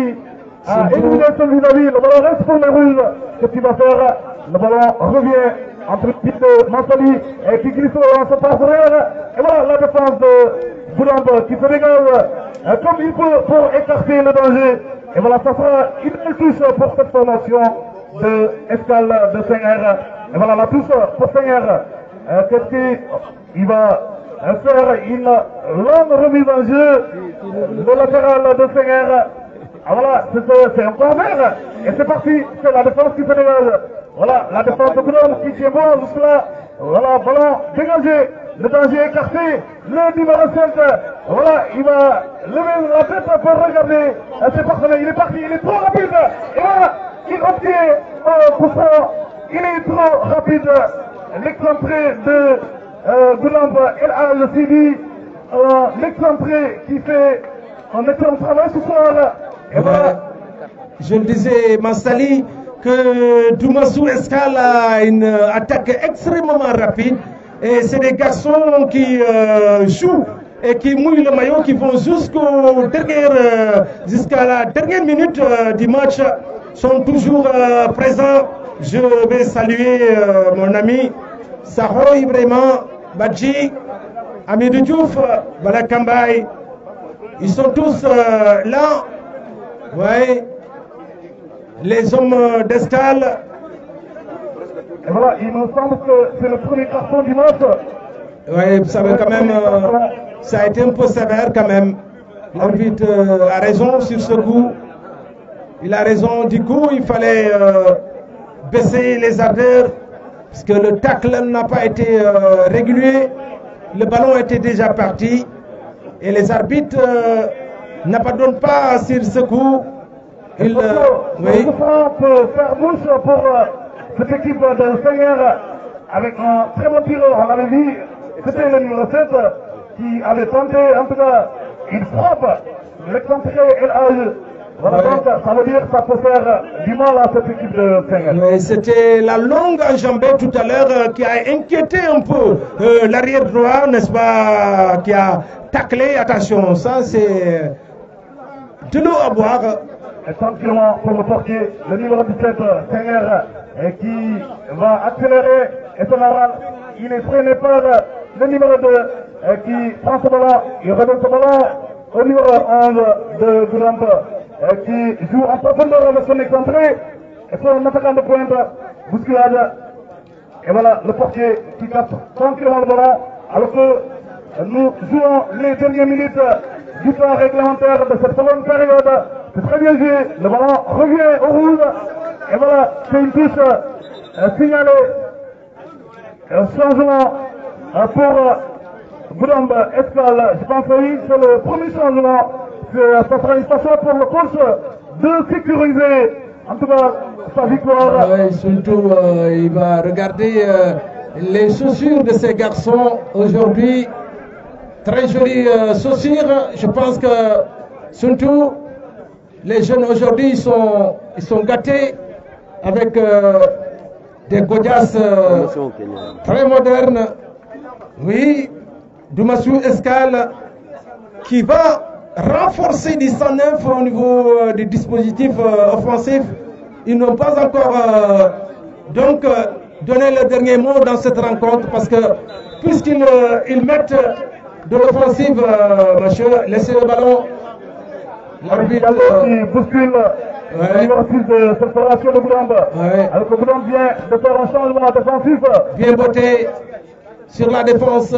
a éliminé son vis-à-vis. Le ballon reste pour les rouges. Qu'est-ce qu'il va faire? Le ballon revient entre le pied de Mansali et qui glisse dans ce partenaire. Et voilà la défense de Boulambe qui se dégage comme il faut pour écarter le danger. Et voilà, ça sera une belle touche pour cette formation de Escale de Senghor. Et voilà la touche pour Senghor. Qu'est-ce qu'il va faire? Une longue remise en jeu. Le latéral de Senghor. Ah voilà, c'est un corner. Et c'est parti, c'est la défense qui se dégage. Voilà, la défense de Boulogne qui tient bon jusque-là. Voilà, ballon dégagé. Le danger écarté. Le numéro 5. Voilà, il va lever la tête pour regarder ses partenaires. Il est parti, il est trop rapide. Et voilà, il obtient un coup franc. Il est trop rapide. L'excentré de Boulogne, El Al-Sidi. L'excentré qui fait un excellent travail ce soir. Et voilà. Je le disais, Mansali, que Doumassou Escale a une attaque extrêmement rapide. Et c'est des garçons qui jouent et qui mouillent le maillot, qui vont jusqu'à la dernière minute du match, sont toujours présents. Je vais saluer mon ami Saho Ibrahima Badji, Amidou Diouf, Balakambay. Ils sont tous là. Ouais. Les hommes d'Escale. Et voilà, il me semble que c'est le premier carton du match. Oui, vous savez quand même, ça a été un peu sévère quand même. L'arbitre a raison sur ce coup. Il a raison, du coup, il fallait baisser les ardeurs, parce que le tacle n'a pas été régulier. Le ballon était déjà parti. Et les arbitres n'abandonnent pas sur ce coup. Il peut faire bouche pour cette équipe de Senghor avec un très bon tireur. On l'avait vu, c'était le numéro 7 qui avait tenté en tout cas une frappe. L'excentré El Hadj. Voilà, donc ça veut dire que ça peut faire du mal à cette équipe de Senghor. C'était la longue enjambée tout à l'heure qui a inquiété un peu l'arrière droit, n'est-ce pas, qui a taclé. Attention, ça c'est de l'eau à boire. Et tranquillement pour le portier, le numéro 17, Senghor, qui va accélérer. Et son oral, il est freiné par le numéro 2 qui prend ce ballon. Il redonne ce ballon au numéro 11 de Goulambe qui joue en profondeur avec son excentré et son attaquant de pointe, bousculade. Et voilà le portier qui capte tranquillement le ballon alors que nous jouons les dernières minutes du temps réglementaire de cette seconde période. C'est très bien joué, le ballon revient au rouge. Et voilà, c'est une touche signalée. Un changement pour Goulambe Escale. Je pense que oui, c'est le premier changement. Ça sera une façon pour le coach de sécuriser, en tout cas, sa victoire. Oui, surtout, il va regarder les chaussures de ces garçons aujourd'hui. Très jolies chaussures. Je pense que, surtout, les jeunes aujourd'hui, ils sont gâtés avec des godasses très modernes. Oui, Doumassou Escale qui va renforcer du 109 au niveau du dispositif offensif. Ils n'ont pas encore donné le dernier mot dans cette rencontre parce que puisqu'ils mettent de l'offensive, monsieur. Laissez le ballon. L'arbitre qui bouscule le numéro 6 de cette formation de Goudamba. Alors que Goudamba vient de faire un changement défensif. Bien botté sur la défense,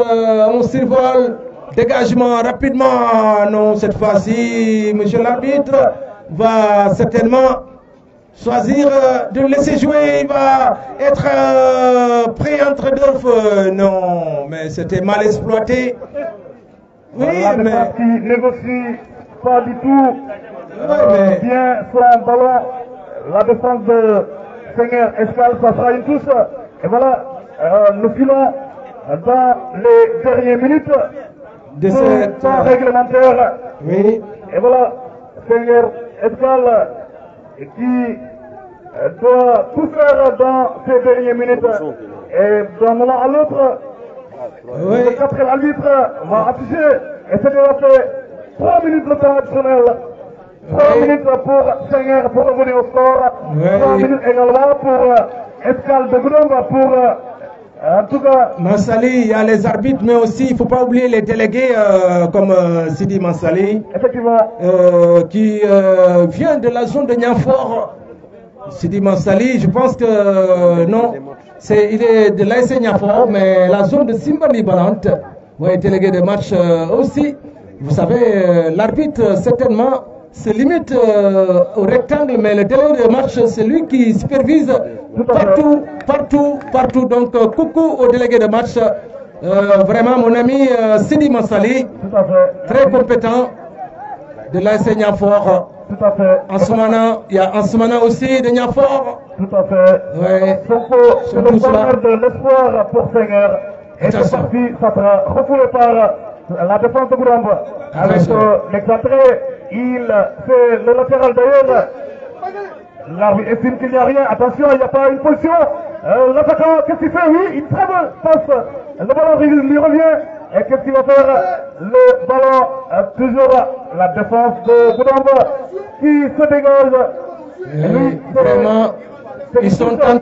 on survole. Dégagement rapidement. Non, cette fois-ci, monsieur l'arbitre va certainement choisir de le laisser jouer. Il va être pris entre deux feux. Non, mais c'était mal exploité. Oui, la défense qui négocie pas du tout bien son ballon. La défense de Seigneur Escale, ça sera une touche. Et voilà, nous filons dans les dernières minutes de cette temps réglementaire. Oui. Et voilà, Seigneur Escale qui doit tout faire dans ces dernières minutes. Et d'un moment à l'autre, le quatrième arbitre va afficher. Et c'est déjà fait 3 minutes de temps additionnel. 3 minutes pour Seigneur pour revenir au score. 3 minutes également pour Escale de Goudamba pour en tout cas. Mansali, il y a les arbitres, mais aussi il ne faut pas oublier les délégués comme Sidi Mansali. Effectivement. Qui vient de la zone de Nianfort. Sidi Mansali, je pense que non, il est de l'ASC Nianfort, mais la zone de Simbani Balante, oui, délégué de match aussi. Vous savez, l'arbitre certainement se limite au rectangle, mais le délégué de match, c'est lui qui supervise partout. Donc, coucou au délégué de match. Vraiment, mon ami Sidi Mansali, très compétent de l'ASC Nianfort. Tout à fait. Il y a Ansumana aussi de Nianfort. Tout à fait. Ouais. C'est le banner de l'espoir pour Seigneur. Et c'est parti, ça sera refoulé par la défense de Goudamba. Avec l'excentré, il fait le latéral d'ailleurs. L'arbitre estime qu'il n'y a rien. Attention, il n'y a pas une position. L'attaquant, qu'est-ce qu'il fait? Oui, une très bonne passe. Le ballon lui revient. Et qu'est-ce qu'il va faire? Le ballon, toujours la défense de Goudamba qui se dégage. Vraiment, ils sont en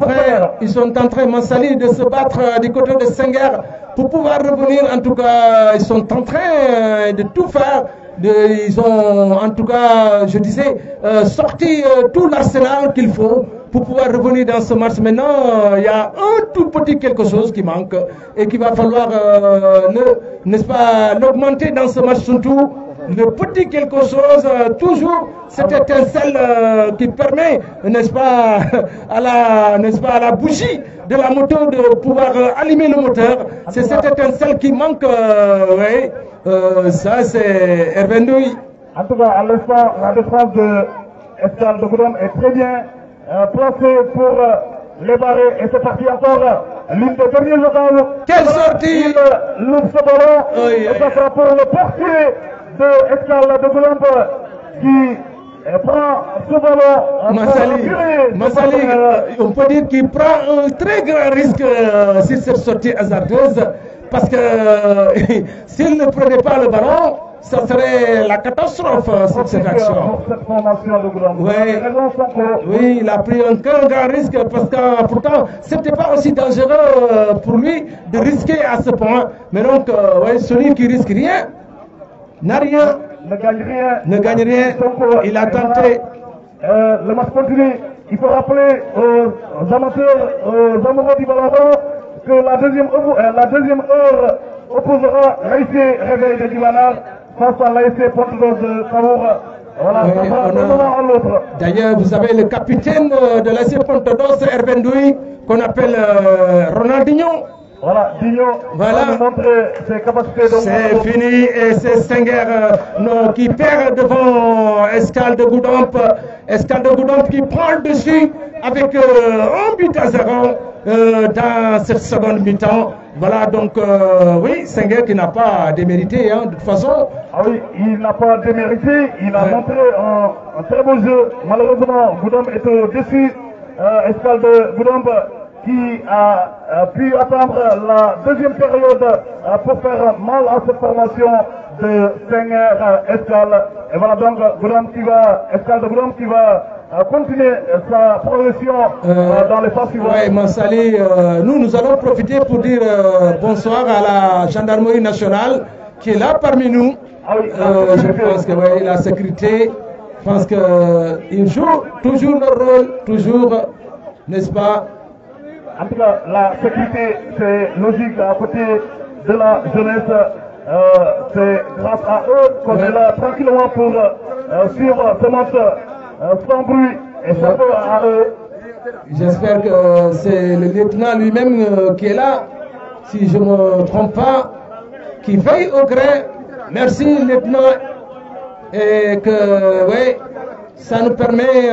train, Mansali, de se battre du côté de Senghor pour pouvoir revenir. En tout cas, ils sont en train de tout faire. Ils ont, en tout cas, je disais, sorti tout l'arsenal qu'il faut pour pouvoir revenir dans ce match. Maintenant, il y a un tout petit quelque chose qui manque et qu'il va falloir, n'est-ce pas, l'augmenter dans ce match surtout. Le petit quelque chose, toujours cette étincelle qui permet, n'est-ce pas, à la bougie de la moto de pouvoir allumer le moteur. C'est cette étincelle qui manque, oui. Ça, c'est Hervé Ndoye. En tout cas, à l'instant, la défense de Escale de Goudamba est très bien placée pour les barrer. Et c'est parti encore. L'une des dernières occasions. Quelle sortie! Il loupe ce ballon. Et ça sera pour le portier de Escale de Goudamba qui prend ce ballon. Mansali, on peut dire qu'il prend un très grand risque sur cette sortie hasardeuse. Parce que s'il ne prenait pas le ballon, ça serait la catastrophe sur cette action. Oui, il a pris un grand risque parce que pourtant, ce n'était pas aussi dangereux pour lui de risquer à ce point. Mais donc, celui qui risque rien, n'a rien, ne gagne rien. Il a tenté. Le match continue. Il faut rappeler aux amateurs, aux amoureux du ballon que la deuxième heure opposera l'ASC Réveil de Divanar face à l'ASC Porte-d'Or de Kamour. Voilà, ça sera d'un moment à l'autre. D'ailleurs, vous avez le capitaine de l'ASC Porte-d'Or, c'est Hervé Ndoye, qu'on appelle Ronaldinho. Voilà, Digno va nous montrer ses capacités. C'est fini et c'est Senghor qui perd devant Escale de Goudamba. Escale de Goudamba qui prend le dessus avec 1-0 dans cette seconde mi-temps. Voilà donc, oui, Senghor qui n'a pas démérité, de toute façon. Ah oui, il n'a pas démérité, il a montré un très beau jeu. Malheureusement, Goudamba est au-dessus. Escale de Goudamba qui a pu attendre la deuxième période pour faire mal à cette formation de Senghor Escale. Et voilà donc Escale de Goudamba qui va continuer sa progression dans les phases suivantes. Oui, Mansali, nous allons profiter pour dire bonsoir à la gendarmerie nationale qui est là parmi nous. Je pense que oui, la sécurité, je pense qu'il joue toujours le rôle, toujours, n'est-ce pas? En tout cas, la sécurité, c'est logique à côté de la jeunesse. C'est grâce à eux qu'on est là tranquillement pour suivre ce match sans bruit et chapeau à eux. J'espère que c'est le lieutenant lui-même qui est là, si je ne me trompe pas, qui veille au gré. Merci lieutenant. Et que, oui, ça nous permet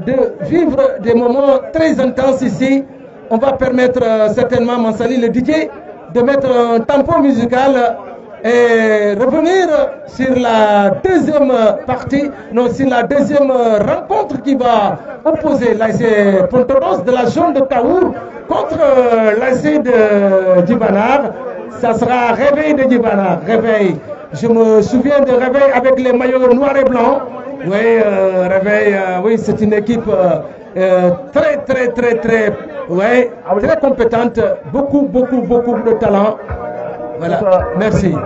de vivre des moments très intenses ici. On va permettre certainement, Mansali, le DJ, de mettre un tempo musical et revenir sur la deuxième partie, non, sur la deuxième rencontre qui va opposer l'ASC Pontoros de la zone de Taour contre l'ASC de Djibanar. Ça sera réveil de Djibanar, réveil. Je me souviens de réveil avec les maillots noirs et blancs. Oui, réveil, oui, c'est une équipe très compétente, beaucoup de talent. Voilà, merci.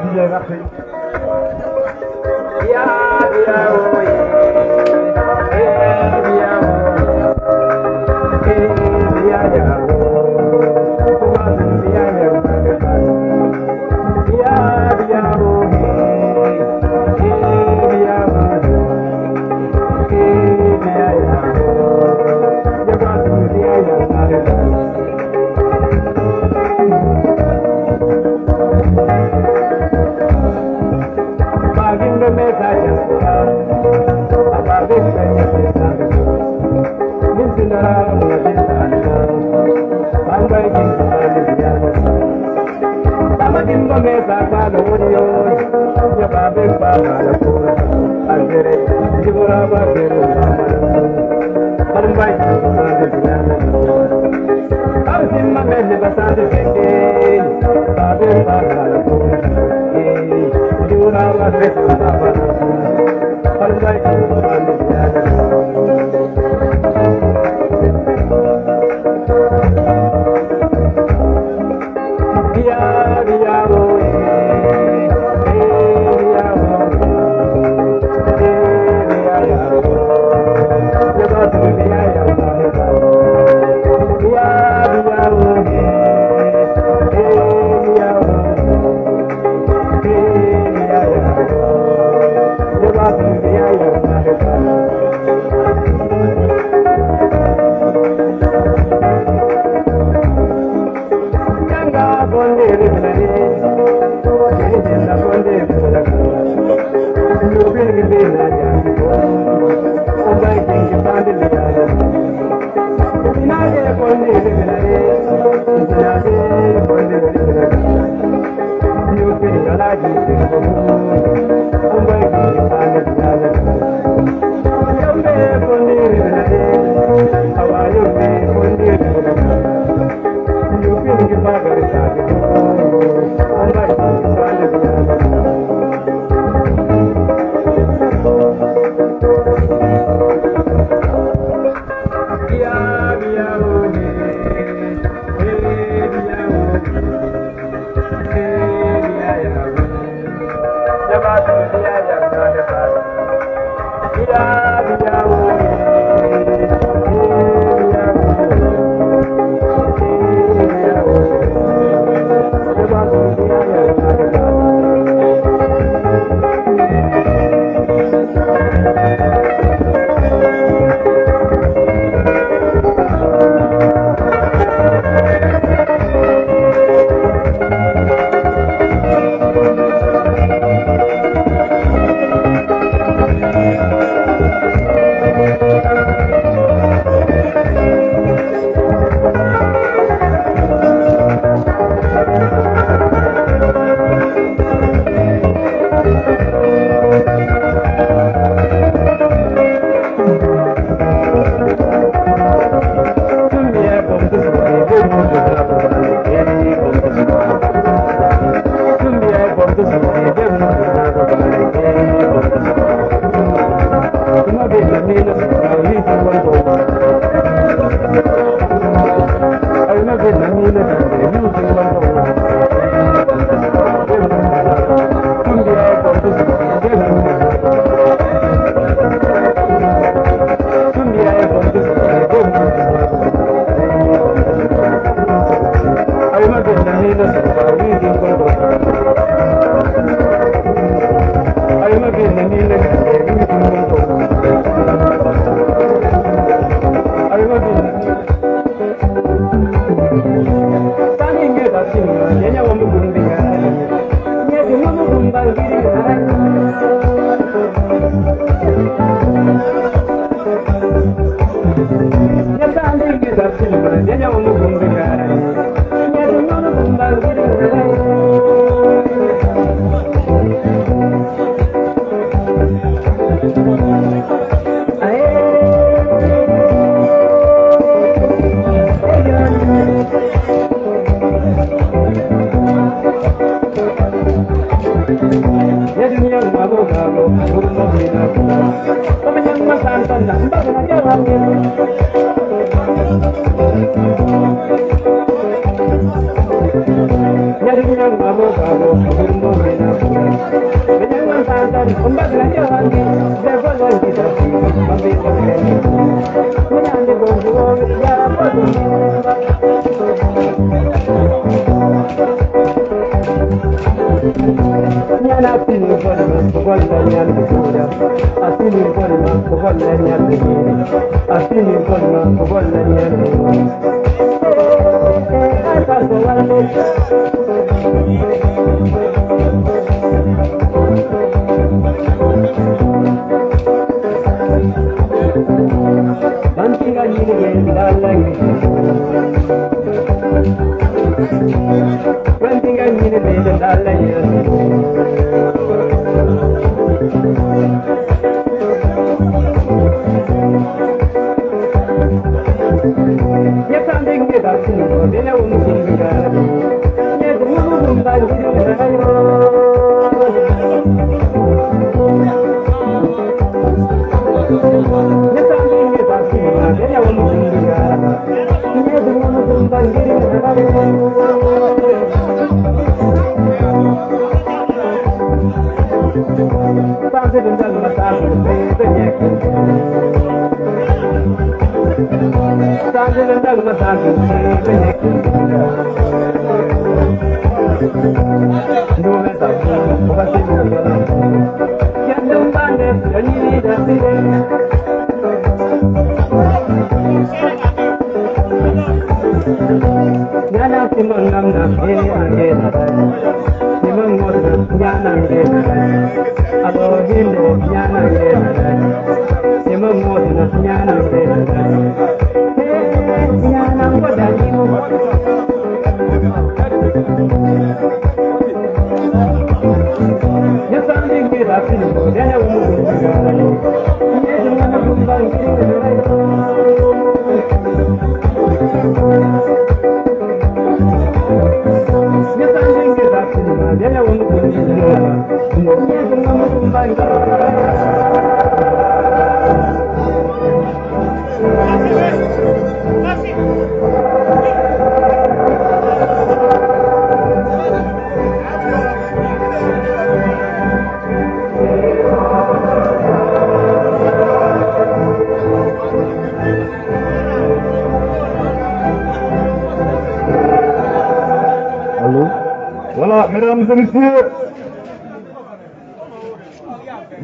Voilà, mesdames et messieurs,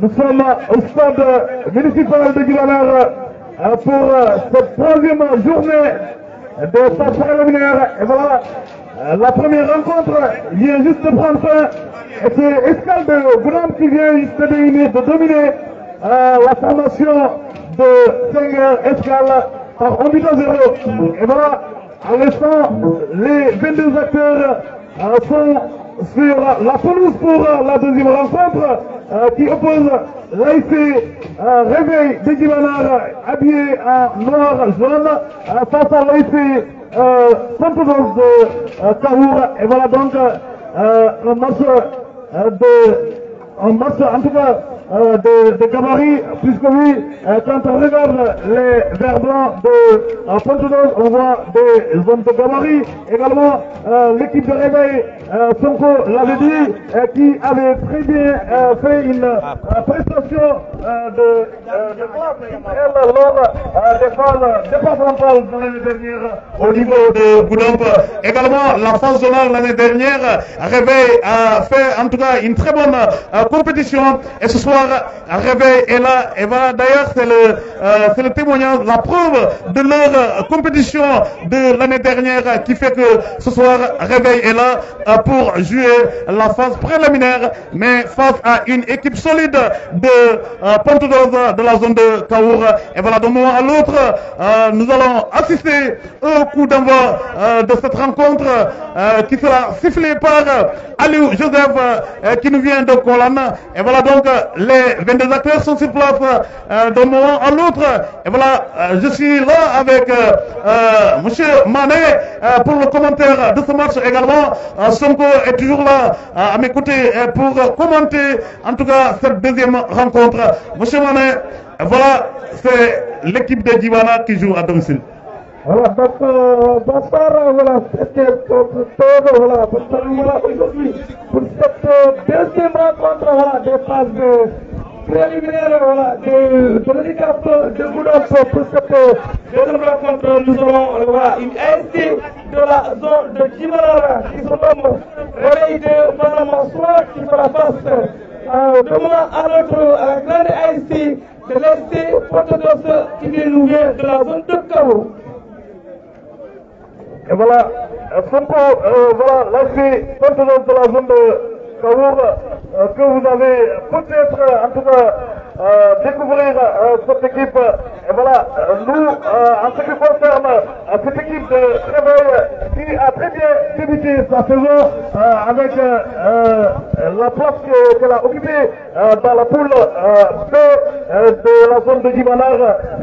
nous sommes au stade municipal de Guibanar pour cette troisième journée de phase préliminaire. Et voilà, la première rencontre vient juste de prendre fin. Et c'est Escale de Goudam qui vient juste de dominer la formation de Senghor Escale par 1 but à 0. Et voilà, à l'instant, les 22 acteurs sont sur la pelouse pour la deuxième rencontre qui oppose l'AIC Réveil de Guibanar habillé en noir jaune face à l'AIC Santos de Kahour. Et voilà donc un match en tout cas de gabarit, puisque oui, quand on regarde les verts blancs de Pontodos, on voit des zones de gabarit. Également, l'équipe de Réveil, Sonko l'avait dit, qui avait très bien fait une prestation de classe lors des phases départementales de l'année dernière au niveau de Goudomp. Également, la phase zonale l'année dernière, Réveil a fait en tout cas une très bonne compétition, et ce soir, soir, Réveil est là. Et voilà, d'ailleurs, c'est le témoignage, la preuve de leur compétition de l'année dernière qui fait que ce soir, Réveil est là pour jouer la phase préliminaire, mais face à une équipe solide de Pontedose de la zone de Kaour. Et voilà, d'un moment à l'autre, nous allons assister au coup d'envoi de cette rencontre qui sera sifflée par Aliou Joseph qui nous vient de Kolan. Et voilà donc les 22 acteurs sont sur place d'un moment à l'autre. Et voilà, je suis là avec monsieur Mané pour le commentaire de ce match également. Sonko est toujours là à mes côtés pour commenter en tout cas cette deuxième rencontre. Monsieur Mané, voilà, c'est l'équipe de Djibana qui joue à domicile. Voilà, donc bonsoir, voilà, c'était voilà, aujourd'hui pour cette deuxième rencontre, voilà, des phases préliminaires, voilà, de l'handicap de Goudomp. Pour cette deuxième rencontre, nous avons voilà, une ASC de la zone de Djibana qui se nomme Réveil de Madame Mansour qui fera face de moment à l'autre à la grande ASC de l'ASC Pontedose qui nous vient de la zone de Kaour. Et voilà, voilà, l'ASC Pontedose de la zone de Kaour que vous avez peut-être en tout cas découvrir cette équipe. Et voilà, nous, en ce qui concerne cette équipe de Réveil qui a très bien débuté sa saison avec la place qu'elle a occupée dans la poule B de la zone de Djibanar.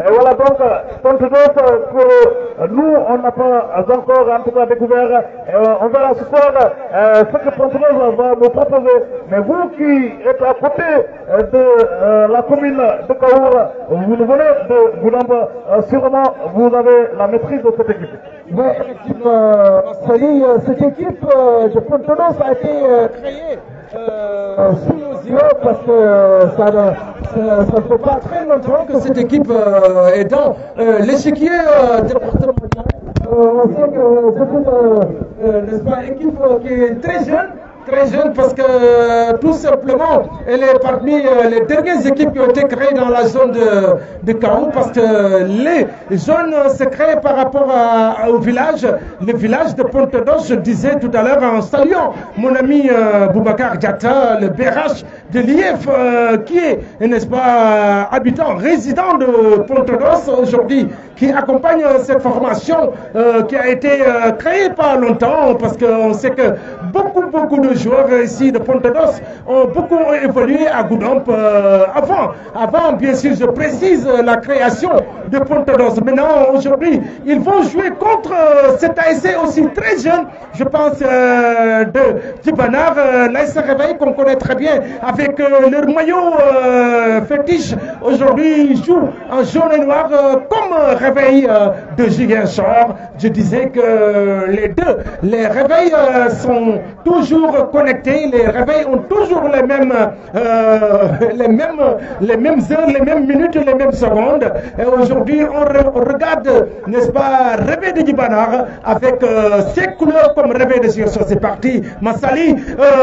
Et voilà donc, Pontedose que nous, on n'a pas encore en tout cas découvert. On verra ce soir ce que Pontedose va nous proposer. Mais vous qui êtes à côté de la commune de Kaour, vous venez de Goudomp, sûrement vous avez la maîtrise de cette équipe. Oui, effectivement, Sali, cette équipe de Pontedose a été créée sous nos yeux parce que ça ne fait pas très longtemps que cette équipe est dans l'échiquier départemental. On sait que c'est une équipe qui est très jeune parce que tout simplement elle est parmi les dernières équipes qui ont été créées dans la zone de Kaour parce que les zones se créent par rapport au village, le village de Pontedose. Je disais tout à l'heure en saluant mon ami Boubacar Diatta, le BRH de l'IF qui est, n'est-ce pas, habitant, résident de Pontedose aujourd'hui, qui accompagne cette formation qui a été créée pas longtemps parce qu'on sait que beaucoup de joueurs ici de Pontedose ont beaucoup évolué à Goudomp avant bien sûr, je précise la création de Pontedose. Maintenant, aujourd'hui, ils vont jouer contre cet ASC aussi très jeune, je pense, de Djibanar, l'ASC Réveil qu'on connaît très bien avec leur maillot fétiche. Aujourd'hui, ils jouent en jaune et noir comme Réveil de Ziguinchor. Je disais que les réveils sont toujours connectés, les réveils ont toujours les mêmes heures, les mêmes minutes, les mêmes secondes. Et aujourd'hui, on regarde, n'est-ce pas, Réveil de Djibanar avec ses couleurs comme Réveil de Ziguinchor. C'est parti, Massali,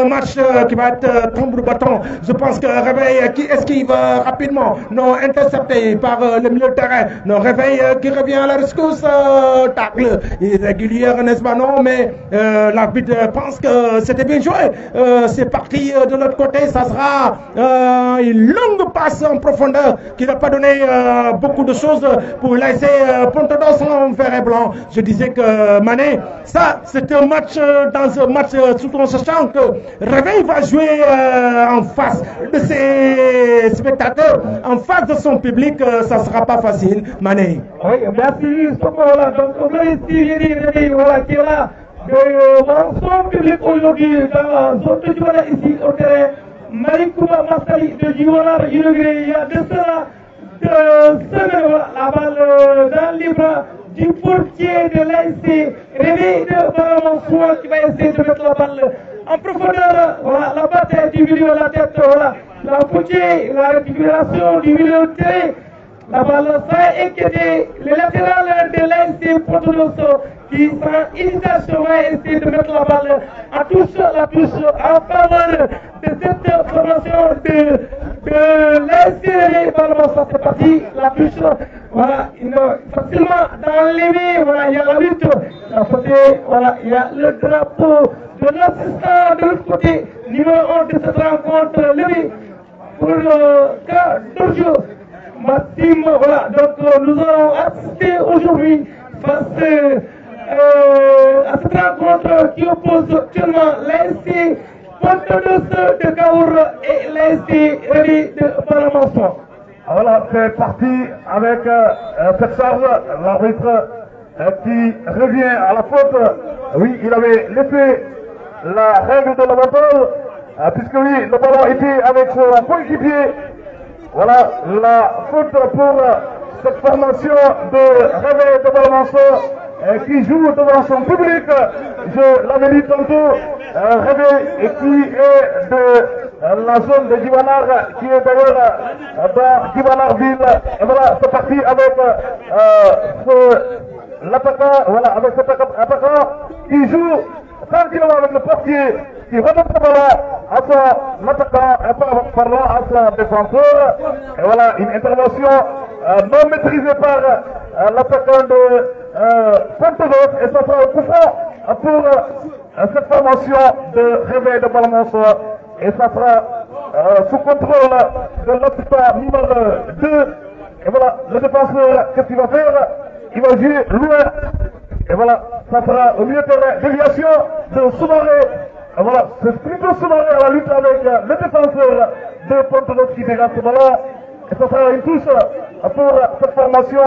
match qui va être tambour bâton. Je pense que Réveil qui esquive rapidement, non, intercepté par le milieu de terrain. Non, Réveil qui revient à la rescousse, tacle irrégulière, n'est-ce pas, non, mais l'arbitre pense que c'était bien joué. C'est parti de l'autre côté, ça sera une longue passe en profondeur qui n'a pas donné beaucoup de choses pour laisser Pontedose en vert et blanc. Je disais que Mané, ça c'est un match dans un match tout en sachant que Réveil va jouer en face de ses spectateurs, en face de son public, ça sera pas facile, Mané. Oui, merci. Voilà, donc on a ici Réveil, voilà, qui est là. Son public aujourd'hui dans la zone de Djibanar ici au terrain. Malikouma Massali de Djibanar inauguré il y a de cela 2 semaines, la balle dans les bras du portier de l'ASC Réveil de Mansour qui va essayer de mettre la balle en profondeur. Voilà, la bataille du milieu de la tête, voilà, la portier, la récupération du milieu de terrain. La balle va inquiéter le latéral de l'ASC Pontedose qui sera initiation va essayer de mettre la balle à touche, en faveur de cette formation de de l'insérer par le monstre, c'est parti, la touche, voilà, facilement dans les mains, voilà, il y a la lutte, à côté, voilà, il y a le drapeau de l'assistant de l'autre côté, numéro 1 de cette rencontre, levé pour le cas d'Orjo, Maxime, voilà, donc nous allons assister aujourd'hui face à cette rencontre qui oppose actuellement l'ASC Pontodos de Kaour et l'ASC Réveil de Palamançon. Voilà, c'est parti avec cette charge, l'arbitre qui revient à la faute. Oui, il avait laissé la règle de la bataille, puisque oui, le ballon était avec son coéquipier. Voilà, la faute pour cette formation de Réveil de Palamançon qui joue devant son public. Je l'avais dit tantôt, Réveil et qui est de la zone de Djibanar, qui est d'ailleurs dans Djibanarville. Et voilà, c'est parti avec l'attaquant, voilà, avec cet attaquant qui joue tranquillement avec le portier, qui redonne ce ballon à son attaquant, pardon, à son défenseur. Et voilà, une intervention non maîtrisée par l'attaquant de Pontodos, et ça sera un coup franc pour cette formation de Réveil de Palamançon, et ça sera sous contrôle de l'assistant numéro 2. Et voilà, le défenseur, qu'est-ce qu'il va faire? Il va jouer loin. Et voilà, ça sera au milieu de terrain, déviation de Soumaré. Et voilà, c'est plutôt Soumaré à la lutte avec le défenseur de Pontodos qui dégage ce ballon. Et ça sera une touche pour cette formation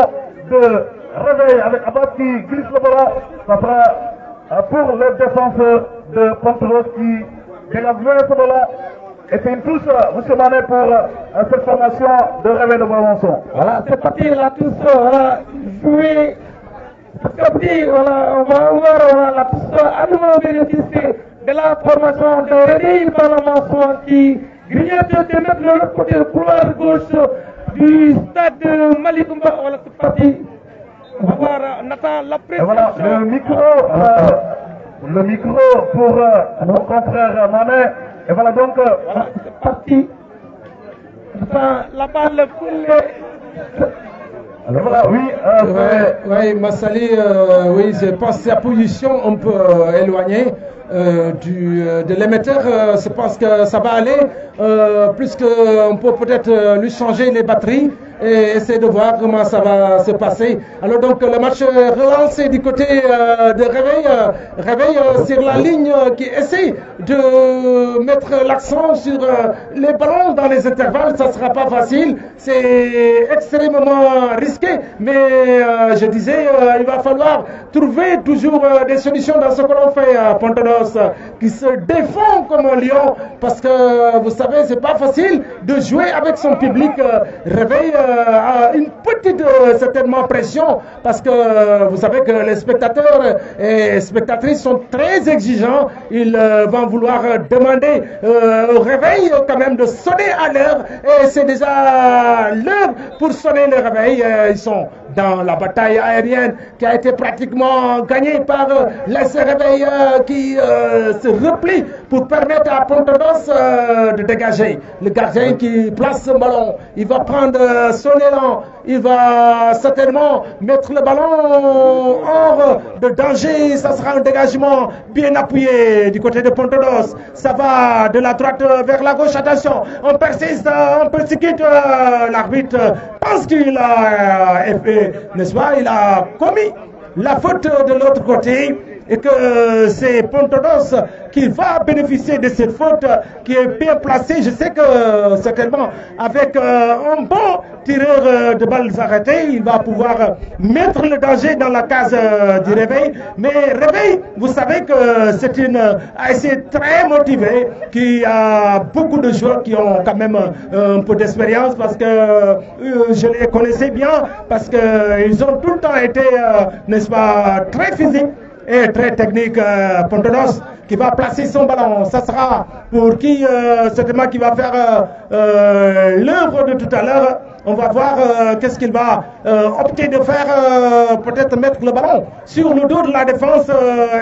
de Réveil avec Abbas qui glisse le ballon. Ça sera pour le défenseur de Pontodos qui dégage loin ce ballon. Et c'est une touche, M. Manet, pour cette formation de Réveil de Palamançon. Voilà, c'est parti, la touche, voilà, jouée. Petit, voilà, on va voir voilà, la touche à nouveau bénéficier de la formation de Réveil de Palamançon qui grignote de mettre de l'autre côté du couloir gauche du stade Malikoumba. Voilà, c'est parti. On va voir Nathan la pression. Voilà, le micro pour mon confrère Manet. Et voilà donc. Voilà, c'est parti. La balle pour les. Alors voilà, oui. Oui, Massali, oui, je pense que sa position un peu éloignée de l'émetteur. Je pense que ça va aller, puisqu'on peut peut-être lui changer les batteries et essayer de voir comment ça va se passer. Alors donc le match relancé du côté de Réveil. Réveil sur la ligne qui essaie de mettre l'accent sur les ballons dans les intervalles. Ça ne sera pas facile, c'est extrêmement risqué, mais je disais il va falloir trouver toujours des solutions dans ce que l'on fait à Pontodos, qui se défend comme un lion, parce que vous savez c'est pas facile de jouer avec son public. Réveil a une petite certainement pression, parce que vous savez que les spectateurs et spectatrices sont très exigeants. Ils vont vouloir demander au Réveil quand même de sonner à l'heure, et c'est déjà l'heure pour sonner le réveil. Ils sont dans la bataille aérienne qui a été pratiquement gagnée par l'ASC Réveil qui se replie pour permettre à Pontodos de dégager. Le gardien qui place ce ballon, il va prendre son élan, il va certainement mettre le ballon hors de danger. Ça sera un dégagement bien appuyé du côté de Pontodos. Ça va de la droite vers la gauche. Attention, on persiste, on persécute. L'arbitre pense qu'il a fait, n'est-ce pas, il a commis la faute de l'autre côté, et que c'est Pontodos qui va bénéficier de cette faute qui est bien placée. Je sais que certainement avec un bon tireur de balles arrêtées, il va pouvoir mettre le danger dans la case du Réveil. Mais Réveil, vous savez que c'est une ASC très motivée, qui a beaucoup de joueurs qui ont quand même un peu d'expérience, parce que je les connaissais bien, parce qu'ils ont tout le temps été, n'est-ce pas, très physiques et très technique. Pontodos qui va placer son ballon, ça sera pour qui certainement qui va faire l'œuvre de tout à l'heure. On va voir qu'est-ce qu'il va opter de faire, peut-être mettre le ballon sur le dos de la défense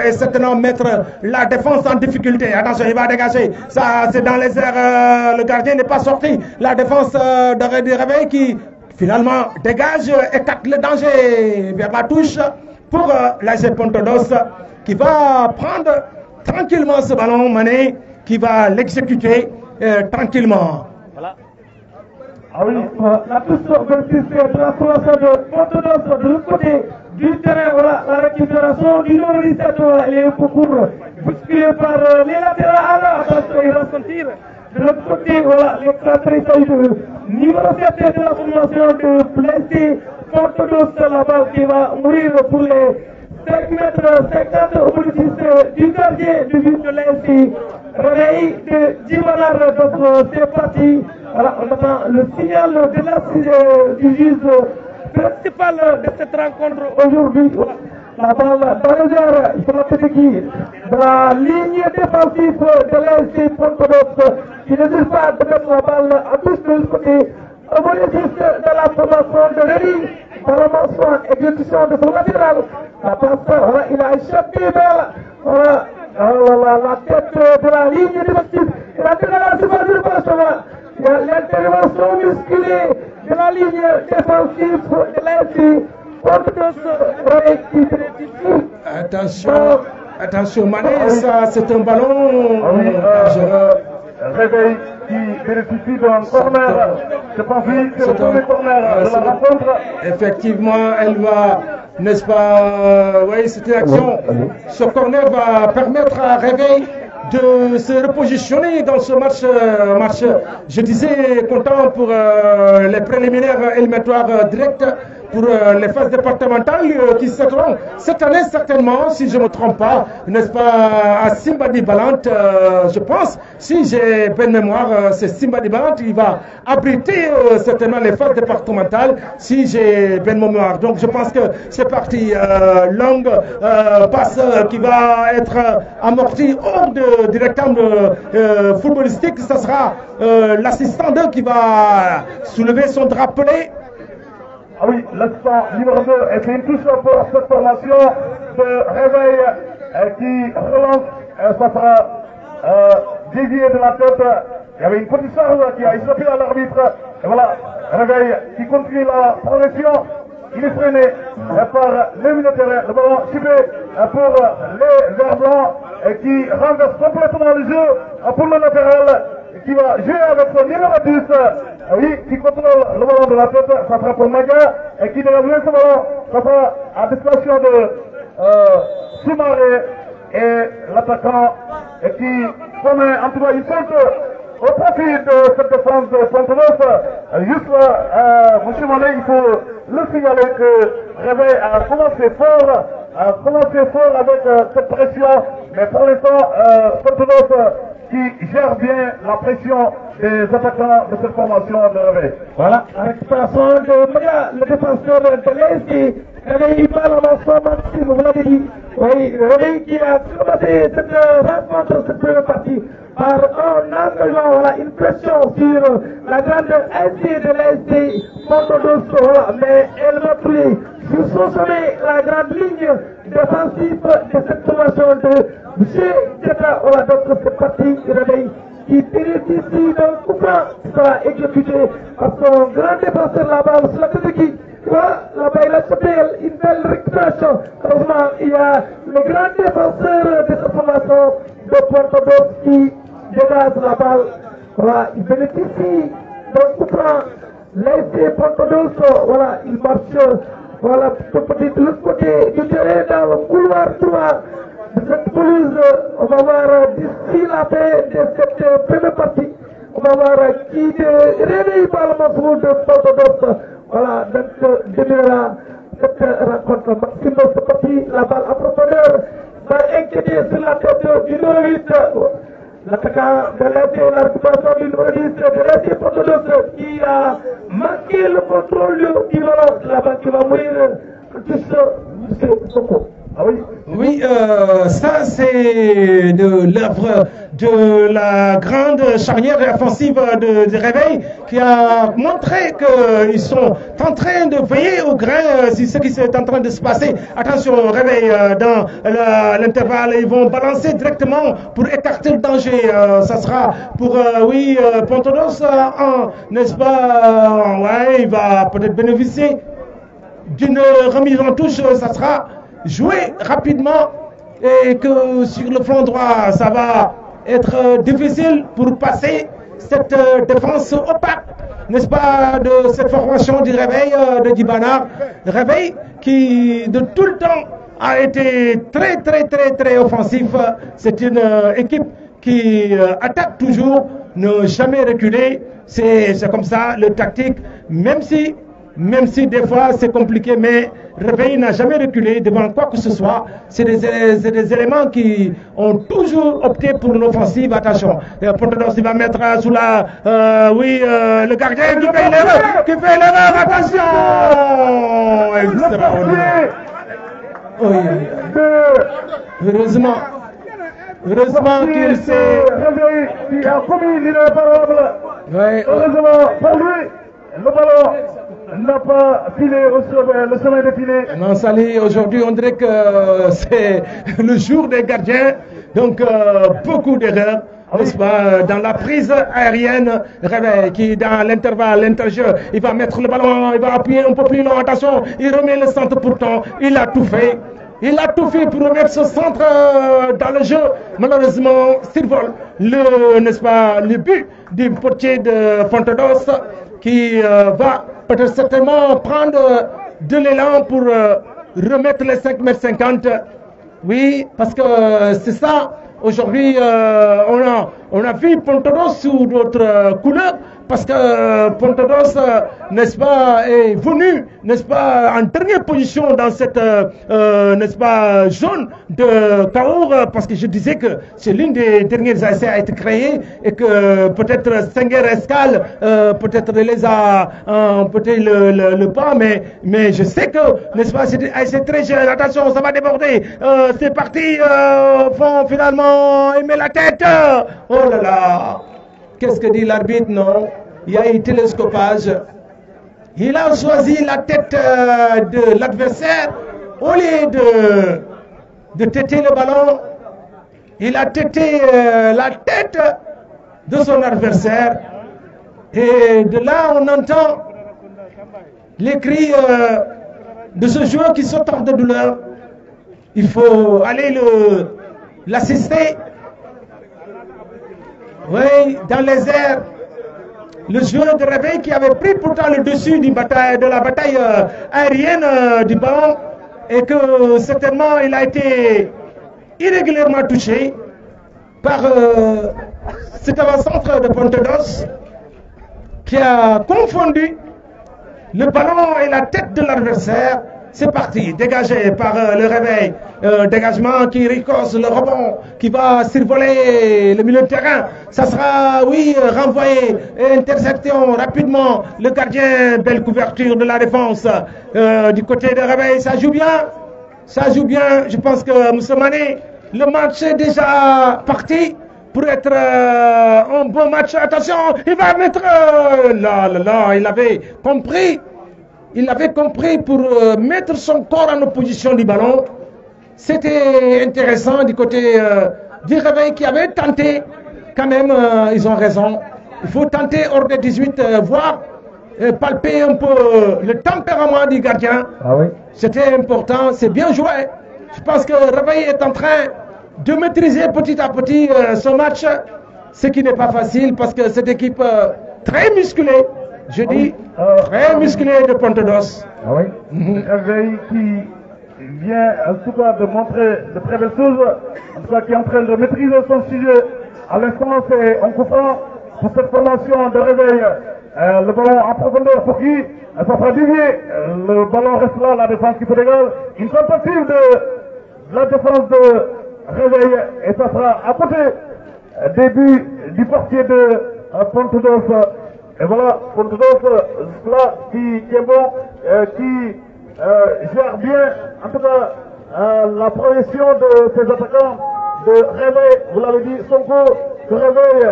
et certainement mettre la défense en difficulté. Attention, il va dégager. Ça, c'est dans les airs. Le gardien n'est pas sorti. La défense de Réveil qui finalement dégage, écarte le danger vers la touche pour l'AG Pontodos qui va prendre tranquillement ce ballon, Mané, qui va l'exécuter tranquillement. Voilà. Ah oui, la touche de la formation de Pontodos de l'autre côté du terrain, voilà, la récupération du numéro 17, voilà, il est beaucoup bousculé par les latérales, attention, il va sentir. De l'autre côté, voilà, les caractéristiques du numéro 7 de la formation de blessé Pontodos, la balle qui va mourir pour les 5 mètres 50 au bout du gardien du but de l'ASC Réveil de Djibanar. Donc c'est parti. Voilà, on attend le signal de du juge principal de cette rencontre aujourd'hui. Voilà. La balle dans les airs sur la tête qui de la ligne défensive de l'ASC Pontodos qui n'hésite pas de mettre la balle à tous de l'autre côté. Au bénéfice de la formation de Réveil, dans la mention exécution de son latéral. La passe, voilà, il a échappé vers la tête de la ligne défensive. Il a donné la surface. Il y a l'intervention musculée de la ligne défensive de l'ASC Pontodos. Attention, attention, Mané, ça c'est un ballon dangereux. Réveil qui bénéficie d'un corner. Je pense que c'est le premier corner de la rencontre. Effectivement, elle va, n'est-ce pas, oui, c'est une action. Ce corner va permettre à Réveil de se repositionner dans ce match, je disais, content pour les préliminaires éliminatoires directs pour les phases départementales qui seront cette année certainement, si je ne me trompe pas, n'est-ce pas, à Simbadi Balante, je pense, si j'ai bonne mémoire, c'est Simbadi Balante, il va abriter certainement les phases départementales, si j'ai bonne mémoire. Donc je pense que c'est parti, longue passe qui va être amortie hors du rectangle footballistique, ce sera l'assistant 2 qui va soulever son drapelet. Ah oui, l'assistant numéro 2 est une touche pour cette formation de Réveil qui relance, ça sera dévié de la tête. Il y avait une petite charge qui a échappé à l'arbitre. Et voilà, Réveil qui continue la progression. Il est freiné par les militaires. Le ballon chipé pour les verts blancs qui renverse complètement le jeu pour le latéral qui va jouer avec son numéro 10. Oui, qui contrôle le ballon de la tête, ça sera pour Maga, et qui devrait jouer ce ballon, ça sera à destination de Soumaré et l'attaquant qui commet en tout cas une faute au profit de cette défense de Pontodos. Juste là, M. Malé, il faut le signaler que Réveil a commencé fort avec cette pression, mais pour l'instant, Pontodos qui gère bien la pression des attaquants de cette formation de Réveil. Voilà, la récupération de Maga, le défenseur de l'Est, Réveil pas l'avancement maxime, vous l'avez dit. Oui, Réveil qui a commencé cette rencontre, cette première partie, par un engagement, voilà, une pression sur la grande SC de l'Est, Pontodos, voilà, mais elle va trouver sur son sommet la grande ligne défensive de cette formation de M. Teta, voilà, donc cette partie Réveil qui bénéficie d'un coup franc qui sera exécuté par son grand défenseur là-bas sur la tête qui, voilà, là-bas il a chopé une belle récupération. Heureusement, il y a le grand défenseur de cette formation de Pontodos qui dégage la balle. Voilà, il bénéficie d'un coup franc. L'ASC Pontodos, voilà, il marche, voilà, de l'autre côté du terrain dans le couloir droit de cette pelouse. On va voir d'ici la fin de cette première partie, on va voir qui réveille par le morceau de Pontodos. Voilà, donc démarrera cette rencontre. Maxime, c'est parti, la balle en profondeur va inquiéter sur la tête du numéro 8. L'attaquant de l'ASC, la récupération du numéro 10 de l'ASC Pontodos qui a manqué le contrôle du ballon. La balle qui va mourir, M. Soko. Ah oui. Oui, ça c'est l'œuvre de la grande charnière offensive de Réveil qui a montré qu'ils sont en train de veiller au grain sur ce qui est en train de se passer. Attention, Réveil dans l'intervalle, ils vont balancer directement pour écarter le danger. Ça sera pour, Pontodos, n'est-ce pas, ouais, il va peut-être bénéficier d'une remise en touche, ça sera jouer rapidement et que sur le flanc droit, ça va être difficile pour passer cette défense opaque, n'est-ce pas, de cette formation du Réveil de Djibanar. Réveil qui de tout le temps a été très offensif. C'est une équipe qui attaque toujours, ne jamais reculer. C'est comme ça le tactique, même si des fois c'est compliqué, mais Réveil n'a jamais reculé devant quoi que ce soit. C'est des éléments qui ont toujours opté pour l'offensive. Attention, Pontodos il va mettre sous la... le gardien qui fait l'erreur. Attention, heureusement qu'il s'est... Réveil qui a commis l'irréparable. Ouais. Heureusement pour lui, le ballon n'a pas filé le sommet de filet. Non, Sali, aujourd'hui on dirait que c'est le jour des gardiens, donc beaucoup d'erreurs, n'est-ce pas, dans la prise aérienne. Réveil qui dans l'intervalle, l'interjeu, il va mettre le ballon, il va appuyer un peu plus long, attention, il remet le centre pourtant, il a tout fait. Il a tout fait pour remettre ce centre dans le jeu. Malheureusement, survole n'est-ce pas, le but du portier de Pontodos qui va peut-être certainement prendre de l'élan pour remettre les 5,50 m. Oui, parce que c'est ça. Aujourd'hui, on a vu Pontodos sous d'autres couleurs parce que Pontodos, n'est-ce pas, est venu, n'est-ce pas, en dernière position dans cette, n'est-ce pas, zone de Kaour, parce que je disais que c'est l'une des dernières essais a été créée et que peut-être Senghor Escale, peut-être les a peut-être le pas, mais je sais que, n'est-ce pas, c'est très jeune. Attention, ça va déborder. C'est parti, font finalement aimer la tête. Oh là là. Qu'est-ce que dit l'arbitre? Non, il y a eu télescopage. Il a choisi la tête de l'adversaire au lieu de têter le ballon. Il a têté la tête de son adversaire. Et de là, on entend les cris de ce joueur qui saute de douleur. Il faut aller l'assister. Oui, dans les airs, le joueur de Réveil qui avait pris pourtant le dessus de la bataille aérienne du ballon et que certainement il a été irrégulièrement touché par cet avant-centre de Pontodos qui a confondu le ballon et la tête de l'adversaire. C'est parti, dégagé par le Réveil. Dégagement qui ricoche le rebond, qui va survoler le milieu de terrain. Ça sera, oui, renvoyé. Interception rapidement. Le gardien, belle couverture de la défense. Du côté de Réveil, ça joue bien. Ça joue bien. Je pense que Moussemane, le match est déjà parti pour être un bon match. Attention, il va mettre... il avait compris. Il avait compris pour mettre son corps en opposition du ballon. C'était intéressant du côté du Réveil qui avait tenté. Quand même, ils ont raison. Il faut tenter hors des 18, voir, palper un peu le tempérament du gardien. Ah oui. C'était important, c'est bien joué. Je pense que le Réveil est en train de maîtriser petit à petit ce match. Ce qui n'est pas facile parce que cette équipe très musclée, je dis, très musclé de Pontodos. Ah oui. Réveil qui vient en tout cas de montrer de très belles choses, en tout cas qui est en train de maîtriser son sujet. À l'instant, c'est en coupant pour cette formation de Réveil. Le ballon en profondeur pour qui? Ça sera dévié. Le ballon reste là, la défense qui fait l'égal. Une tentative de la défense de Réveil et ça sera à côté début du portier de Pontodos. Et voilà, Pontodos, là, qui est bon, qui gère bien, en tout cas, la progression de ces attaquants de Réveil, vous l'avez dit, Sonko, de Réveil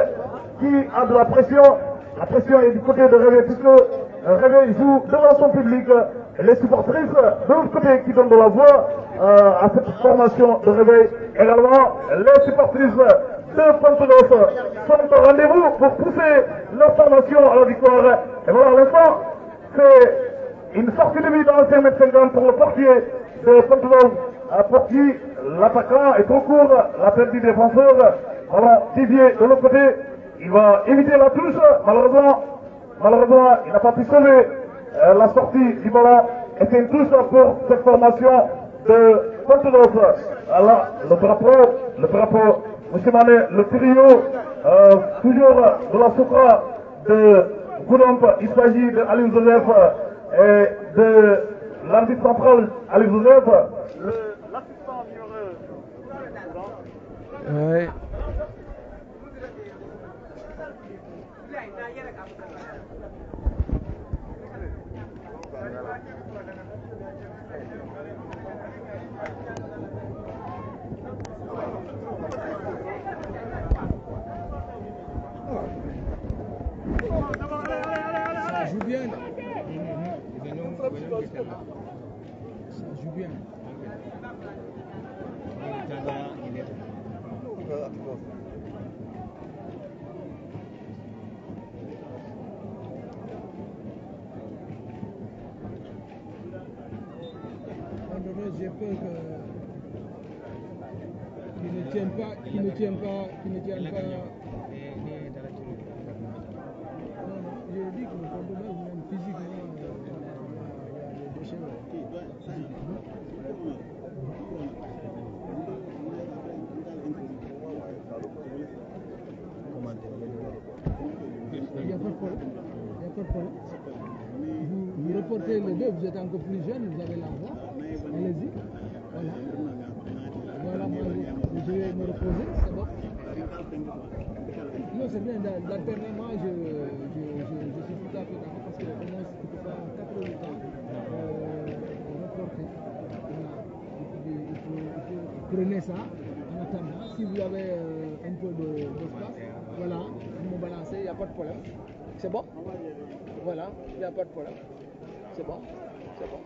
qui a de la pression est du côté de Réveil puisque Réveil joue devant son public, les supportrices de l'autre côté qui donnent de la voix à cette formation de Réveil. Également, les supportrices de Pontodos sont au rendez-vous pour pousser leur formation à la victoire. Et voilà, à l'instant, c'est une sortie de vie dans le 5m50 pour le portier de Pontodos, pour qui l'attaquant est trop court, la tête du défenseur. Alors, Didier, de l'autre côté, il va éviter la touche. Malheureusement, il n'a pas pu sauver la sortie du ballon. Et c'est une touche pour cette formation de Pontodos. Alors, le drapeau, M. Manet, le trio, toujours de la Soukra de Goudomp. Il s'agit de Ali Joseph et de l'arbitre central Ali Joseph. L'assistant numéro... Oui. Ça joue bien. Ça joue bien. J'ai peur qu'il ne tienne pas. Je dis que le Portugais, même physiquement, il y a des déchets. Il n'y a pas de problème. Vous reportez les deux, vous êtes encore plus jeune, vous avez la voix. Allez-y. Voilà, moi je vais me reposer, c'est bon. Non, c'est bien, d'alternement, je suis tout à fait d'accord parce que au moins, il faut pas 4 heures de temps reporter. Vous prenez ça en attendant. Si vous avez un peu d'espace, voilà, vous me balancez, il n'y a pas de problème. C'est bon? Voilà, il n'y a pas de problème. C'est bon? C'est bon.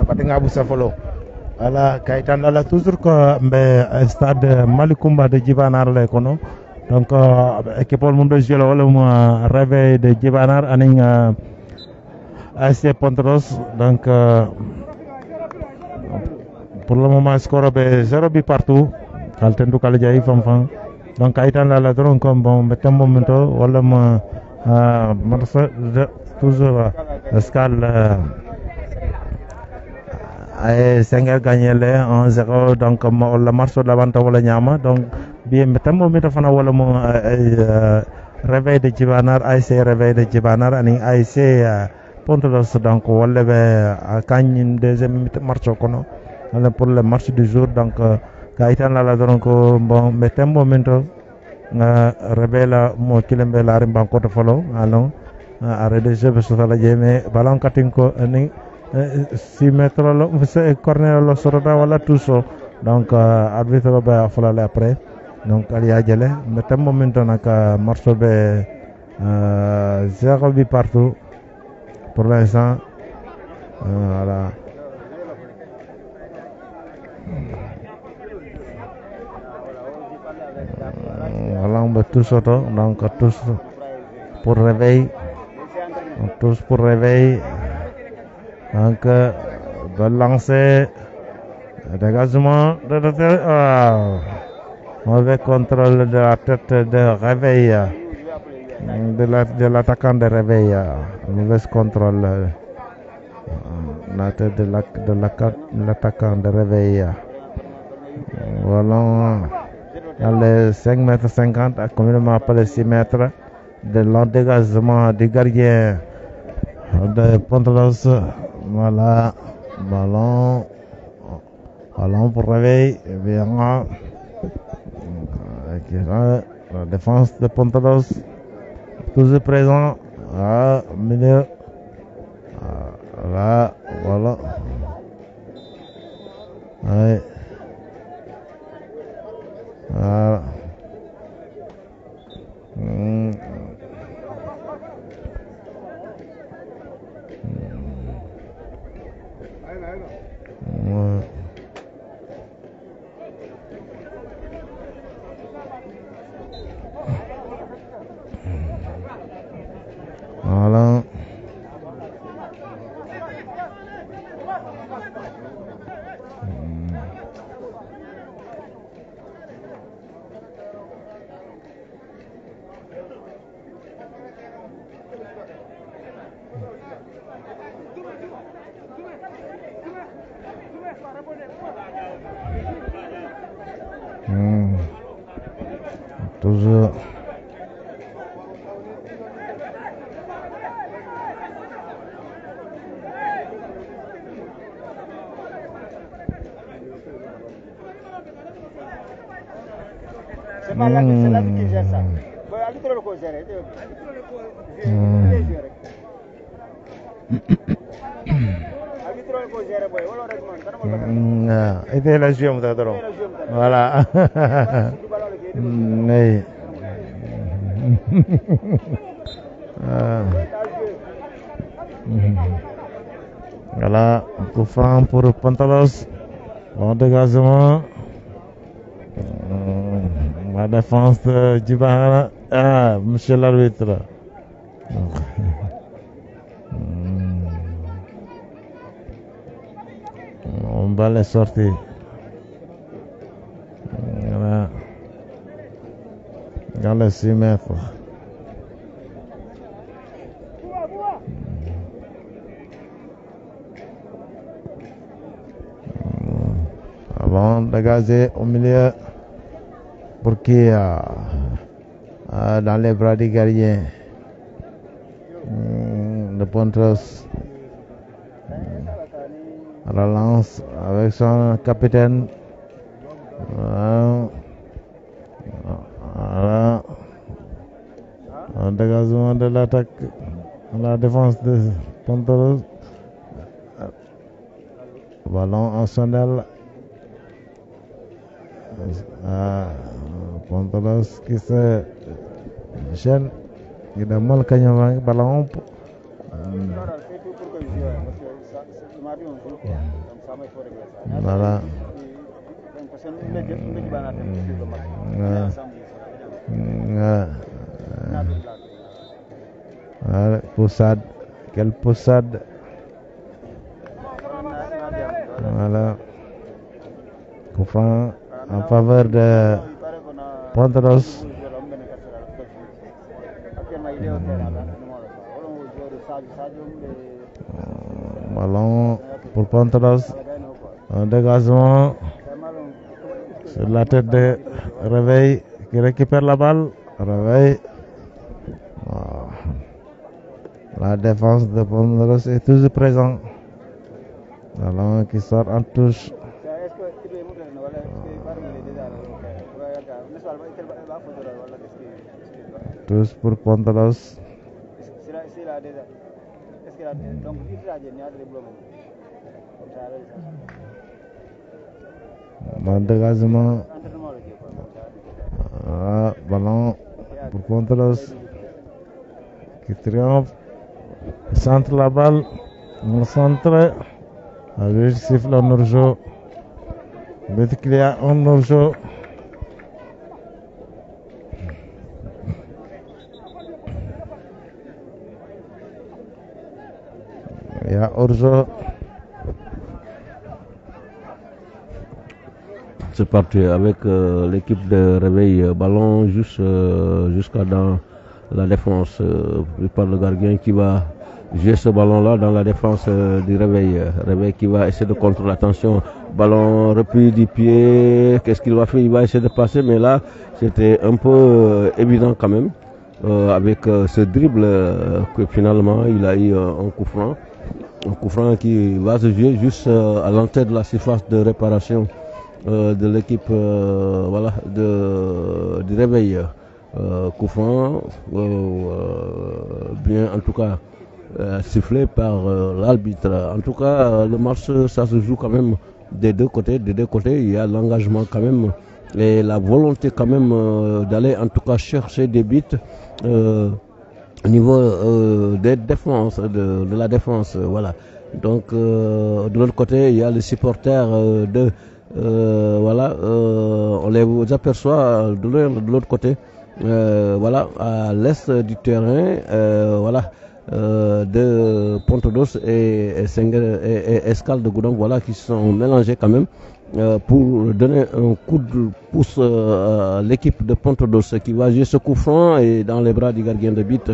Batinga Busafolo. Ala kaitan ala toujours ko mbe stade Malikumba de Djibanar le kono. Donc équipe le monde jouer le réveil de Djibanar aning ASC Pontodos. Donc pour le moment score be 0 but partout. Kaltendu kalajai famfang. Donc kaitan ala dron comme bon betam momento wala ma toujours escale Senghor gagné le 1-0 donc le match de l'avant wala ñama donc bien betam momento fana wala mo réveil de Djibanar ASC réveil de Djibanar ani ASC Pontodos donc wala be kañ deuxième match kono pour le match du jour donc kaitan la donc bon betam momento réveil la mo kilembe la rimbanko to follow alon arrêt de jeu sur la jeme ballon cutting ko ni 6 mètres lo corner lo sorota wala tuso donc arbitre ba falale après donc aliya jele metam momento nak marso be 0 but partout pour l'instant voilà tous auto, donc tous pour réveil. Tous pour réveil. Donc, de lancer. Dégagement de la tête. Mauvais contrôle de la tête de réveil. De l'attaquant de réveil. Mauvais contrôle. La tête de l'attaquant de réveil. Voilà. Dans les 5 mètres 50, à communément appelé 6 mètres, de long dégagement du gardien de Pontolos. Voilà. Ballon pour réveil. Bien. La défense de Pontolos. Toujours présent. Au milieu. Là, voilà. Ouais. Voilà. Voilà. Toujours. C'est pas là qui gère ça. Itu la juum ta doro. Voilà. Nee. Voilà, coup franc pour Pontolos. Bon dégagement. La défense de Djibana. Ah, monsieur l'arbitre. On balle est sortie. Voilà. Dans les 6 mètres. Avant de gazer au milieu pour qui dans les bras du gardien de Pontolos. Relance avec son capitaine. Voilà. Un dégagement de l'attaque, la défense de Pontolos. Ballon en sondel. Pontolos qui se gêne, qui demande le ballon. Voilà. Poussade. Quelle poussade. Voilà. Coup franc en faveur de Pontolos. Ballon pour Pontolos. Un dégagement sur la tête de Réveil qui récupère la balle. Réveil. La défense de Pontolos est toujours présente. Ballon qui sort en touche. Touche pour Pontolos. Bon dégagement. Ballon pour Pontolos qui triomphe. Centre la balle. On centre. Avec siffle en urgent. But qu'il y a en urgent. Il y a hors-jeu. C'est parti avec l'équipe de réveil, ballon jusqu'à dans la défense par le gardien qui va jouer ce ballon-là dans la défense du réveil. Réveil qui va essayer de contrôler. Attention, ballon repris du pied. Qu'est-ce qu'il va faire? Il va essayer de passer, mais là, c'était un peu évident quand même. Avec ce dribble que finalement, il a eu un coup franc. Un coup franc qui va se jouer juste à l'entrée de la surface de réparation de l'équipe voilà, du réveil. Coup franc, bien en tout cas sifflé par l'arbitre. En tout cas, le match, ça se joue quand même des deux côtés. Des deux côtés, il y a l'engagement quand même et la volonté quand même d'aller en tout cas chercher des buts au niveau des défenses, de la défense. Voilà. Donc, de l'autre côté, il y a les supporters voilà, on les aperçoit de l'autre côté. Voilà, à l'est du terrain, voilà, de Pontodos et Escale de Goudon, voilà, qui sont mélangés quand même pour donner un coup de pouce à l'équipe de Pontodos qui va jouer ce coup franc et dans les bras du gardien de but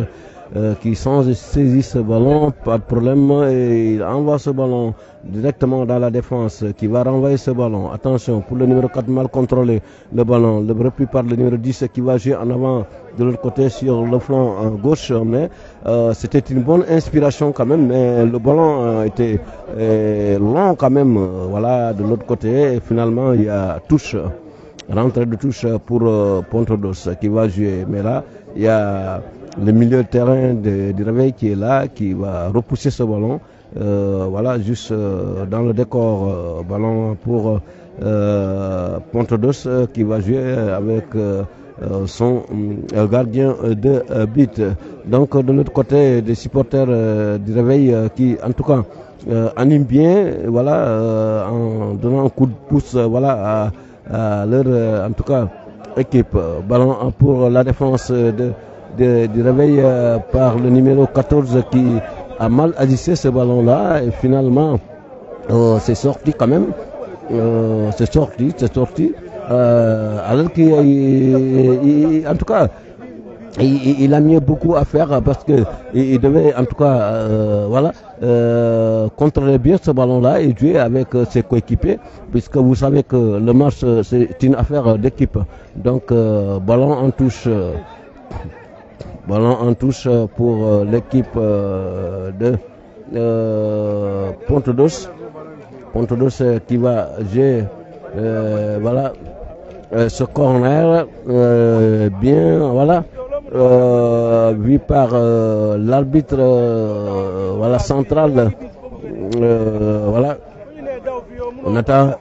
qui saisit ce ballon, pas de problème, et il envoie ce ballon directement dans la défense qui va renvoyer ce ballon. Attention, pour le numéro 4 mal contrôlé, le ballon, le repris par le numéro 10 qui va jouer en avant de l'autre côté sur le flanc gauche, mais c'était une bonne inspiration quand même, mais le ballon était long quand même, voilà, de l'autre côté, et finalement il y a touche, rentrée de touche pour Pontodos qui va jouer, mais là il y a le milieu de terrain du réveil qui est là, qui va repousser ce ballon. Voilà, juste dans le décor, ballon pour Pontodos qui va jouer avec son gardien de but. Donc de l'autre côté, des supporters du réveil qui en tout cas animent bien, voilà, en donnant un coup de pouce, voilà, à leur en tout cas équipe. Ballon pour la défense du réveil par le numéro 14 qui a mal agissé ce ballon-là et finalement c'est sorti quand même. C'est sorti. Alors qu'il en tout cas il a mis beaucoup à faire parce que il devait en tout cas voilà, contrôler bien ce ballon-là et jouer avec ses coéquipiers, puisque vous savez que le match c'est une affaire d'équipe. Donc ballon en touche. Ballon en touche pour l'équipe de Pontodos. Pontodos qui va jouer voilà, ce corner bien, voilà, vu par l'arbitre voilà, central. Voilà, on attend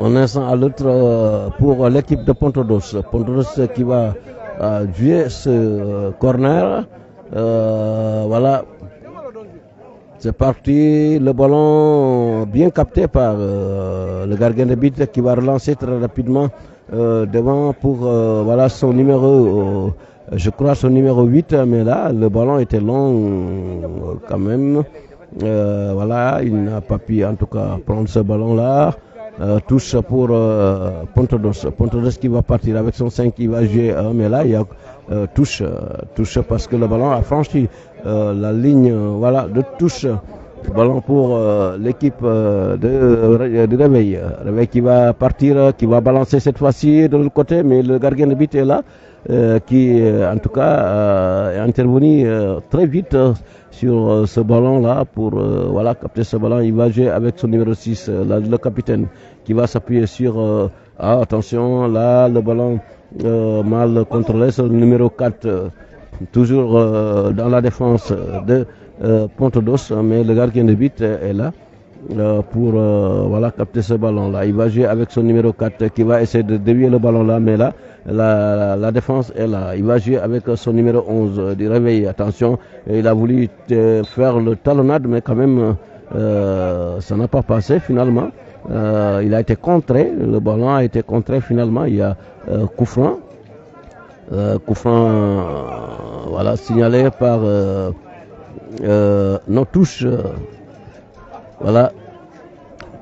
un instant à l'autre pour l'équipe de Pontodos. Pontodos qui va jouer ce corner. Voilà, c'est parti, le ballon bien capté par le gardien de but qui va relancer très rapidement devant pour voilà, son numéro je crois son numéro 8, mais là le ballon était long quand même. Voilà, il n'a pas pu en tout cas prendre ce ballon là. Touche pour Pontodos. Pontodos qui va partir avec son 5 qui va jouer, mais là il y a touche parce que le ballon a franchi la ligne, voilà, de touche. Ballon pour l'équipe de réveil. Réveil qui va partir, qui va balancer cette fois-ci de l'autre côté, mais le gardien de but est là, qui en tout cas est intervenu très vite sur ce ballon-là pour voilà, capter ce ballon. Il va jouer avec son numéro 6, le capitaine, qui va s'appuyer sur... attention, là, le ballon mal contrôlé, c'est le numéro 4, toujours dans la défense de Pontodos, mais le gardien de but est là pour voilà, capter ce ballon-là. Il va jouer avec son numéro 4 qui va essayer de dévier le ballon-là, mais là, la défense est là. Il va jouer avec son numéro 11 du réveil. Attention, il a voulu faire le talonnade, mais quand même, ça n'a pas passé finalement. Il a été contré, le ballon a été contré finalement. Il y a coup franc. Coup franc, voilà, signalé par nos touches, voilà,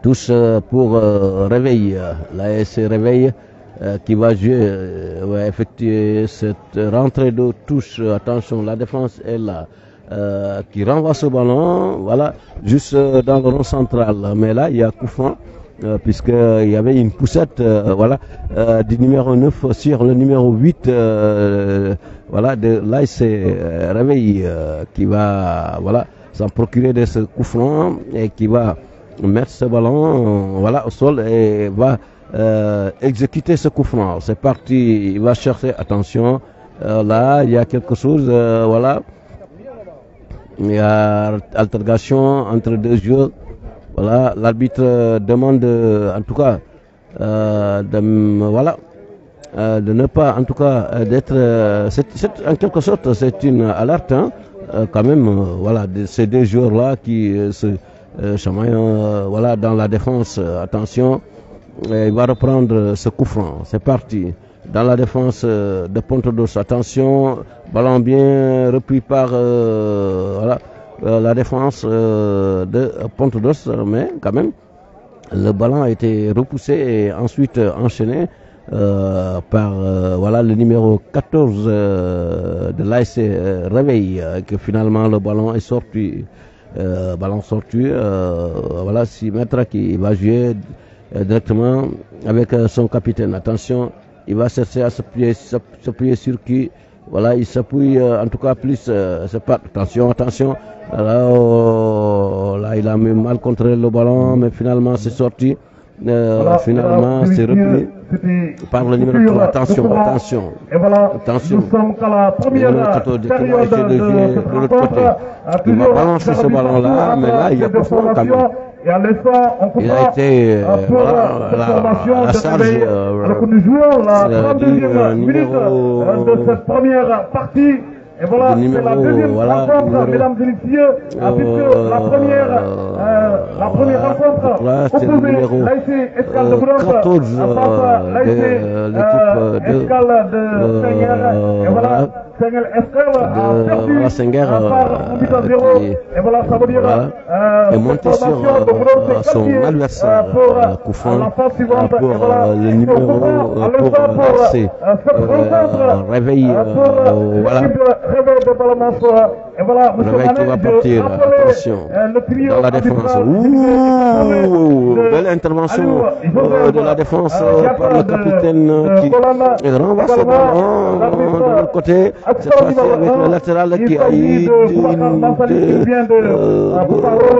touche pour Réveil, l'ASC Réveil qui va jouer, va effectuer cette rentrée de touche. Attention, la défense est là, qui renvoie ce ballon, voilà, juste dans le rond central. Mais là, il y a coup franc, puisqu'il y avait une poussette, voilà, du numéro 9 sur le numéro 8, voilà, de l'ASC Réveil, qui va, voilà, s'en procurer de ce coup franc et qui va mettre ce ballon, voilà, au sol et va exécuter ce coup franc. C'est parti, il va chercher, attention, là il y a quelque chose, voilà, il y a altercation entre deux joueurs, voilà, l'arbitre demande en tout cas voilà, de ne pas en tout cas d'être, en quelque sorte c'est une alerte, hein, quand même, voilà, de ces deux joueurs là qui se chamaillent, voilà, dans la défense. Attention, il va reprendre ce coup franc. C'est parti. Dans la défense de Pontodos. Attention, ballon bien repris par voilà, la défense de Pontodos. Mais quand même, le ballon a été repoussé et ensuite enchaîné par voilà, le numéro 14 de l'ASC Réveil. Que finalement le ballon est sorti. Ballon sorti. Voilà, 6 mètres qui va jouer directement avec son capitaine. Attention, il va chercher à s'appuyer sur qui, voilà, il s'appuie en tout cas plus, c'est pas, attention, là, là il a même mal contrôlé le ballon, mais finalement c'est sorti, finalement c'est repris par le numéro 3, attention, Et voilà, attention, nous sommes à la première période de l'autre côté, il va balancer ce ballon là, mais là il y a pas fond quand même. Et à l'instant, on il a été voilà, la charge alors que nous jouons la 32e minute de cette première partie. Et voilà, c'est la deuxième rencontre, mesdames et messieurs, puisque la première rencontre opposée l'ASC Escale de Bourg face à l'ASC Escale de Senghel. Et voilà, Senghel Escale a perdu par 8 à 0. Et voilà, ça veut dire est monté sur son adversaire coup franc pour le numéro pour l'ASC Réveil, voilà. Réveil de Balamansoa. Et voilà, Réveil qui va partir, attention, dans la défense. Belle intervention de la défense par le capitaine qui renvoie ce ballon de l'autre côté. Cette fois-ci avec le latéral qui a eu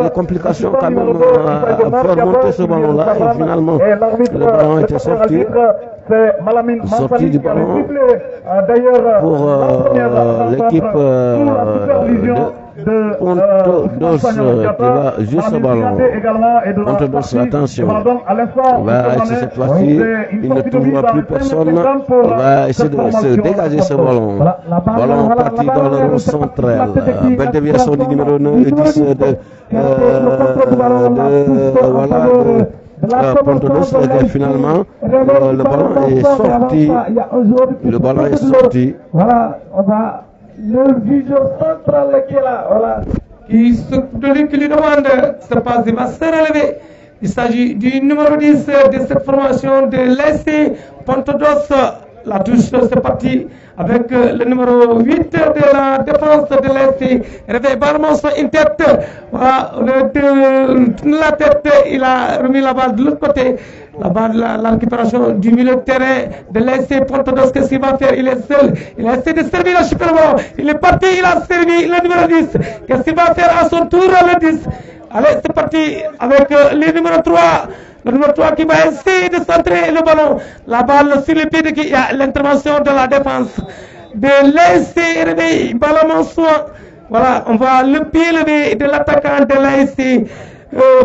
des complications quand même à faire monter ce ballon-là. Et finalement, le ballon était sorti. Sorti du ballon pour l'équipe de Pontodos qui va juste ce ballon. Pontodos, attention, on va essayer cette fois-ci, il ne trouvera plus personne, il va essayer de se dégager ce ballon. Ballon parti dans le rond central, belle déviation du numéro 9 et 10 voilà, Pontodos, et finalement le ballon est sorti. Le ballon est sorti. Voilà, on va le viseur central qui est là, voilà, qui lui demande ce passe, il va se relever. Il s'agit du numéro 10 de cette formation de l'ASC Pontodos. La touche, c'est parti avec le numéro 8 de la défense de l'ASC Réveil. Balance une tête, voilà, la tête, il a remis la balle de l'autre côté. La balle, la récupération du milieu de terrain de l'ASC Pontodos. Qu'est-ce qu'il va faire? Il est seul, il a essayé de servir le super ballon. Il est parti, il a servi le numéro 10. Qu'est-ce qu'il va faire à son tour, le 10? Allez, c'est parti avec le numéro 3. Le numéro 3 qui va essayer de centrer le ballon. La balle sur les pieds de qui? Il y a l'intervention de la défense de l'ASC Réveil. Ballon en soi. Voilà, on voit le pied levé de l'attaquant de l'ASC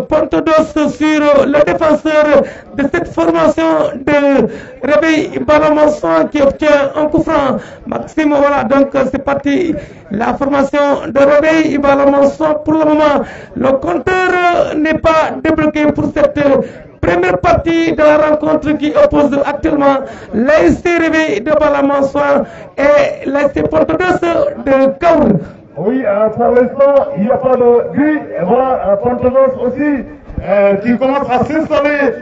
Pontodos sur le défenseur de cette formation de Réveil. Ballon en soi qui obtient un coup franc. Maxime, voilà, donc c'est parti. La formation de Réveil, ballon en soi pour le moment. Le compteur n'est pas débloqué pour cette première partie de la rencontre qui oppose actuellement l'ASC Réveil de Balamansoa et l'ASC Pontodos de Kaour. Oui, pour l'instant, il n'y a pas de but. Et voilà, Pontodos aussi, qui commence à s'installer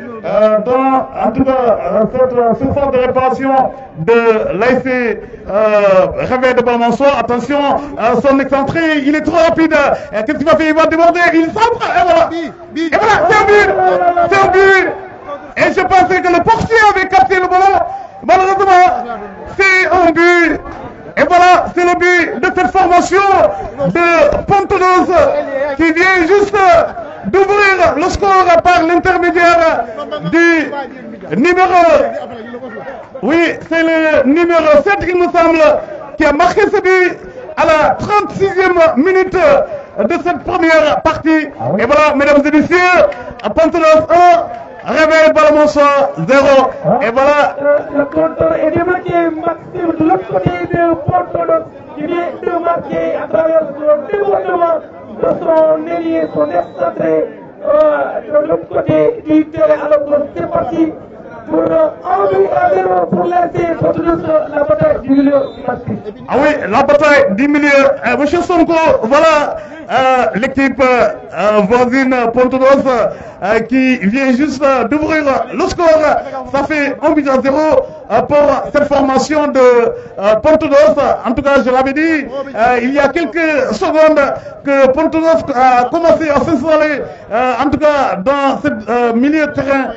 dans, en tout cas, cette surface de réparation de l'ASC Réveil de Balmansoir. Attention, son excentré, il est trop rapide. Qu'est-ce qu'il va faire? Il va déborder, il centre, et voilà. Et voilà, c'est un but. C'est un but. Et je pensais que le portier avait capté le ballon. Malheureusement, c'est un but. Et voilà, c'est le but de cette formation de Pontodos qui vient juste d'ouvrir le score par l'intermédiaire du numéro. Oui, c'est le numéro 7, il me semble, qui a marqué ce but à la 36e minute de cette première partie. Et voilà, mesdames et messieurs, Pontodos 1, Réveil Balmansoir 0. Et voilà. Le compteur est démarqué, Maxime, de l'autre côté de Pontodos, qui vient de marquer à travers le débordement de son ailier, son excentré, de l'autre côté du terrain. Alors c'est parti pour 1 but à 0 pour laisser Pontodos la bataille du milieu, Maxime. Ah oui, la bataille du milieu. Monsieur Sonko, voilà l'équipe voisine Pontodos qui vient juste d'ouvrir le score. Ça fait 1 but à 0 pour cette formation de Pontodos. En tout cas, je l'avais dit, il y a quelques secondes que Pontodos a commencé à s'installer, en tout cas dans ce milieu de terrain,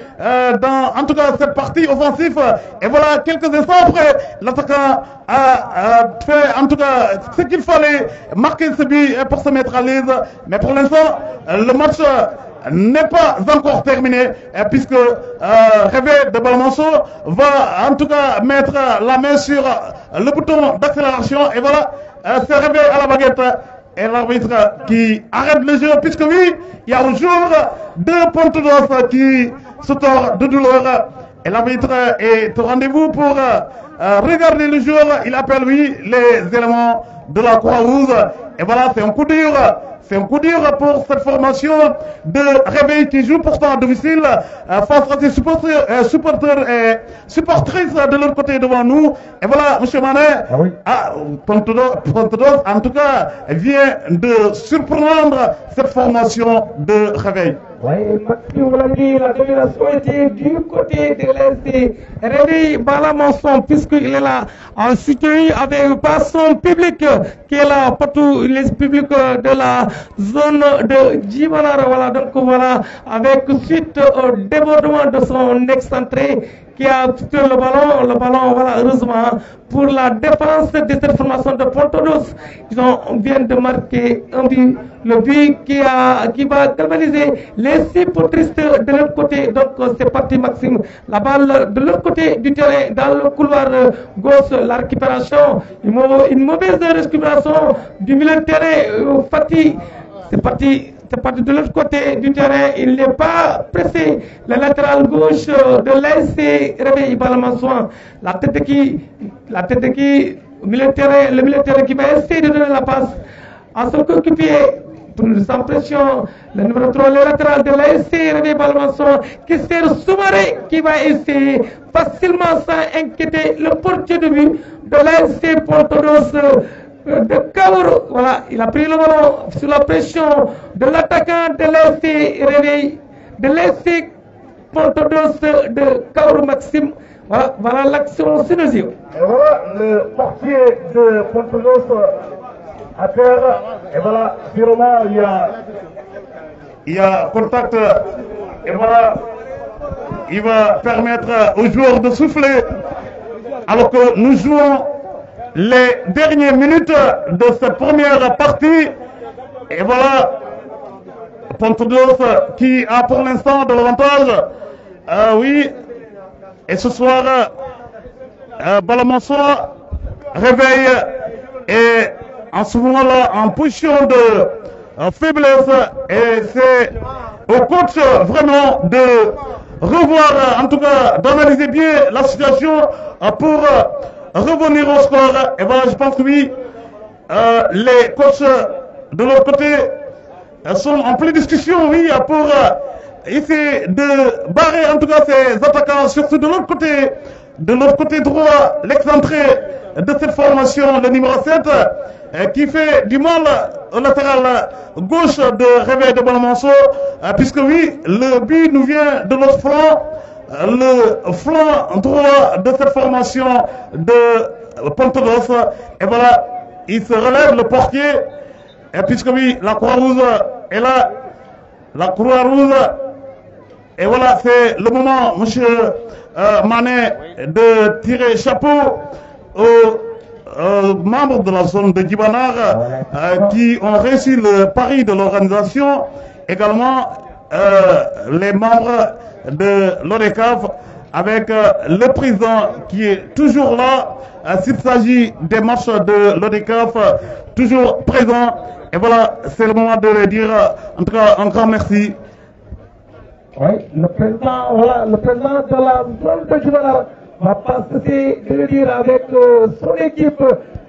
dans en tout cas cette partie offensive. Et voilà, quelques instants après, l'attaquant a fait en tout cas ce qu'il fallait, marquer ce but pour se mettre à l'aise. Mais pour l'instant, le match n'est pas encore terminé, puisque Réveil de Balmansoir va en tout cas mettre la main sur le bouton d'accélération. Et voilà, c'est Réveil à la baguette. Et l'arbitre qui arrête le jeu, puisque oui, il y a un joueur de Pontodos qui se tord de douleur. Et l'arbitre est au rendez-vous pour regarder le joueur. Il appelle, oui, les éléments de la Croix-Rouge. Et voilà, c'est un coup dur. C'est un coup dur pour cette formation de Réveil qui joue pourtant à domicile face à ses supporters et supportrices de l'autre côté devant nous. Et voilà, M. Manet, Pontodos, en tout cas, vient de surprendre cette formation de Réveil. Oui, Maxime, vous l'avez dit, la domination était du côté de l'ASC Réveil Balmansoir, puisqu'il est là en soutien avec son public qui est là partout, les publics de la zone de Djibanar. Voilà, donc voilà, avec suite au débordement de son excentré qui a touché le ballon, voilà, heureusement, pour la défense de cette formation de Pontodos, on vient de marquer un but, le but qui va galvaniser les supportristes de l'autre côté. Donc c'est parti, Maxime, la balle de l'autre côté du terrain, dans le couloir gauche, la récupération, une mauvaise récupération du milieu de terrain, Fatih, c'est parti de l'autre côté du terrain, il n'est pas pressé. Le latéral gauche de l'ASC Réveil Balmansoir, la tête qui, le milieu de terrain qui va essayer de donner la passe à son coéquipier pour nous impression. Le numéro 3, le latéral de l'ASC Réveil Balmansoir, qui sert Soumaré, qui va essayer facilement sans inquiéter le portier de but de l'ASC Pontodos de Kaour. Voilà, il a pris le ballon sous la pression de l'attaquant de l'ASC Réveil, de l'ASC Pontodos de Kaour, Maxime. Voilà l'action synergie. Et voilà le portier de Pontodos à terre. Et voilà, sûrement il y a contact. Et voilà, il va permettre aux joueurs de souffler alors que nous jouons les dernières minutes de cette première partie. Et voilà, Pontodos qui a pour l'instant de l'avantage. Oui, et ce soir, Balmansoir Réveil est en ce moment-là en position de faiblesse. Et c'est au coach vraiment de revoir, en tout cas d'analyser bien la situation pour revenir au score. Et voilà, je pense que oui, les coachs de l'autre côté sont en pleine discussion, oui, pour essayer de barrer en tout cas ces attaquants, surtout de l'autre côté droit, l'excentré de cette formation, le numéro 7, qui fait du mal au latéral gauche de Réveil de Bonnemanceau, puisque oui, le but nous vient de l'autre flanc, le flanc droit de cette formation de Pontodos. Et voilà, il se relève le portier, et puisque oui, la Croix-Rouge est là, la Croix-Rouge. Et voilà, c'est le moment, monsieur Manet, de tirer chapeau aux membres de la zone de Djibanar qui ont réussi le pari de l'organisation. Également, les membres de l'ODECAF avec le président qui est toujours là. S'il s'agit des matchs de l'ODECAF, toujours présent. Et voilà, c'est le moment de leur dire en tout cas un grand merci. Oui, le président, voilà, le président de la zone de Djibanar va pas cesser de le dire avec son équipe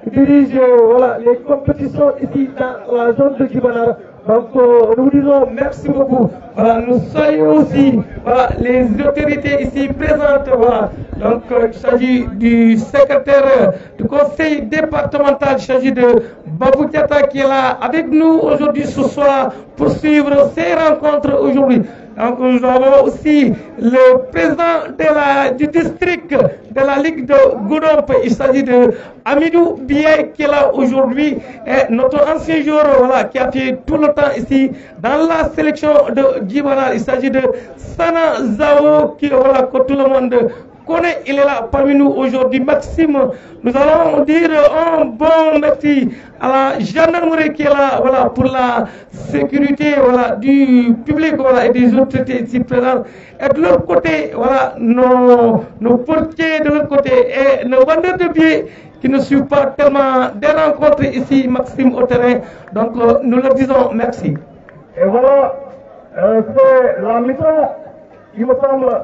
qui dirige voilà, les compétitions ici dans la zone de Djibanar. Donc nous disons merci beaucoup. Voilà, nous saluons aussi voilà, les autorités ici présentes. Voilà. Donc il s'agit du secrétaire du conseil départemental, il s'agit de Babou Diatta qui est là avec nous aujourd'hui ce soir pour suivre ces rencontres aujourd'hui. Donc nous avons aussi le président du district de la Ligue de Goudomp, il s'agit de Amidou Bié qui est là aujourd'hui, et notre ancien joueur voilà, qui a fait tout le temps ici dans la sélection de Djibanar, il s'agit de Sana Zao qui voilà, que tout le monde connaît, il est là parmi nous aujourd'hui. Maxime, nous allons dire un bon merci à la gendarmerie qui est là voilà, pour la sécurité voilà, du public voilà, et des autorités ici présentes. Et de l'autre côté, voilà, nos portiers de l'autre côté et nos vendeurs de billets qui ne suivent pas tellement des rencontres ici, Maxime, au terrain. Donc nous leur disons merci. Et voilà, c'est la mi-temps, il me semble.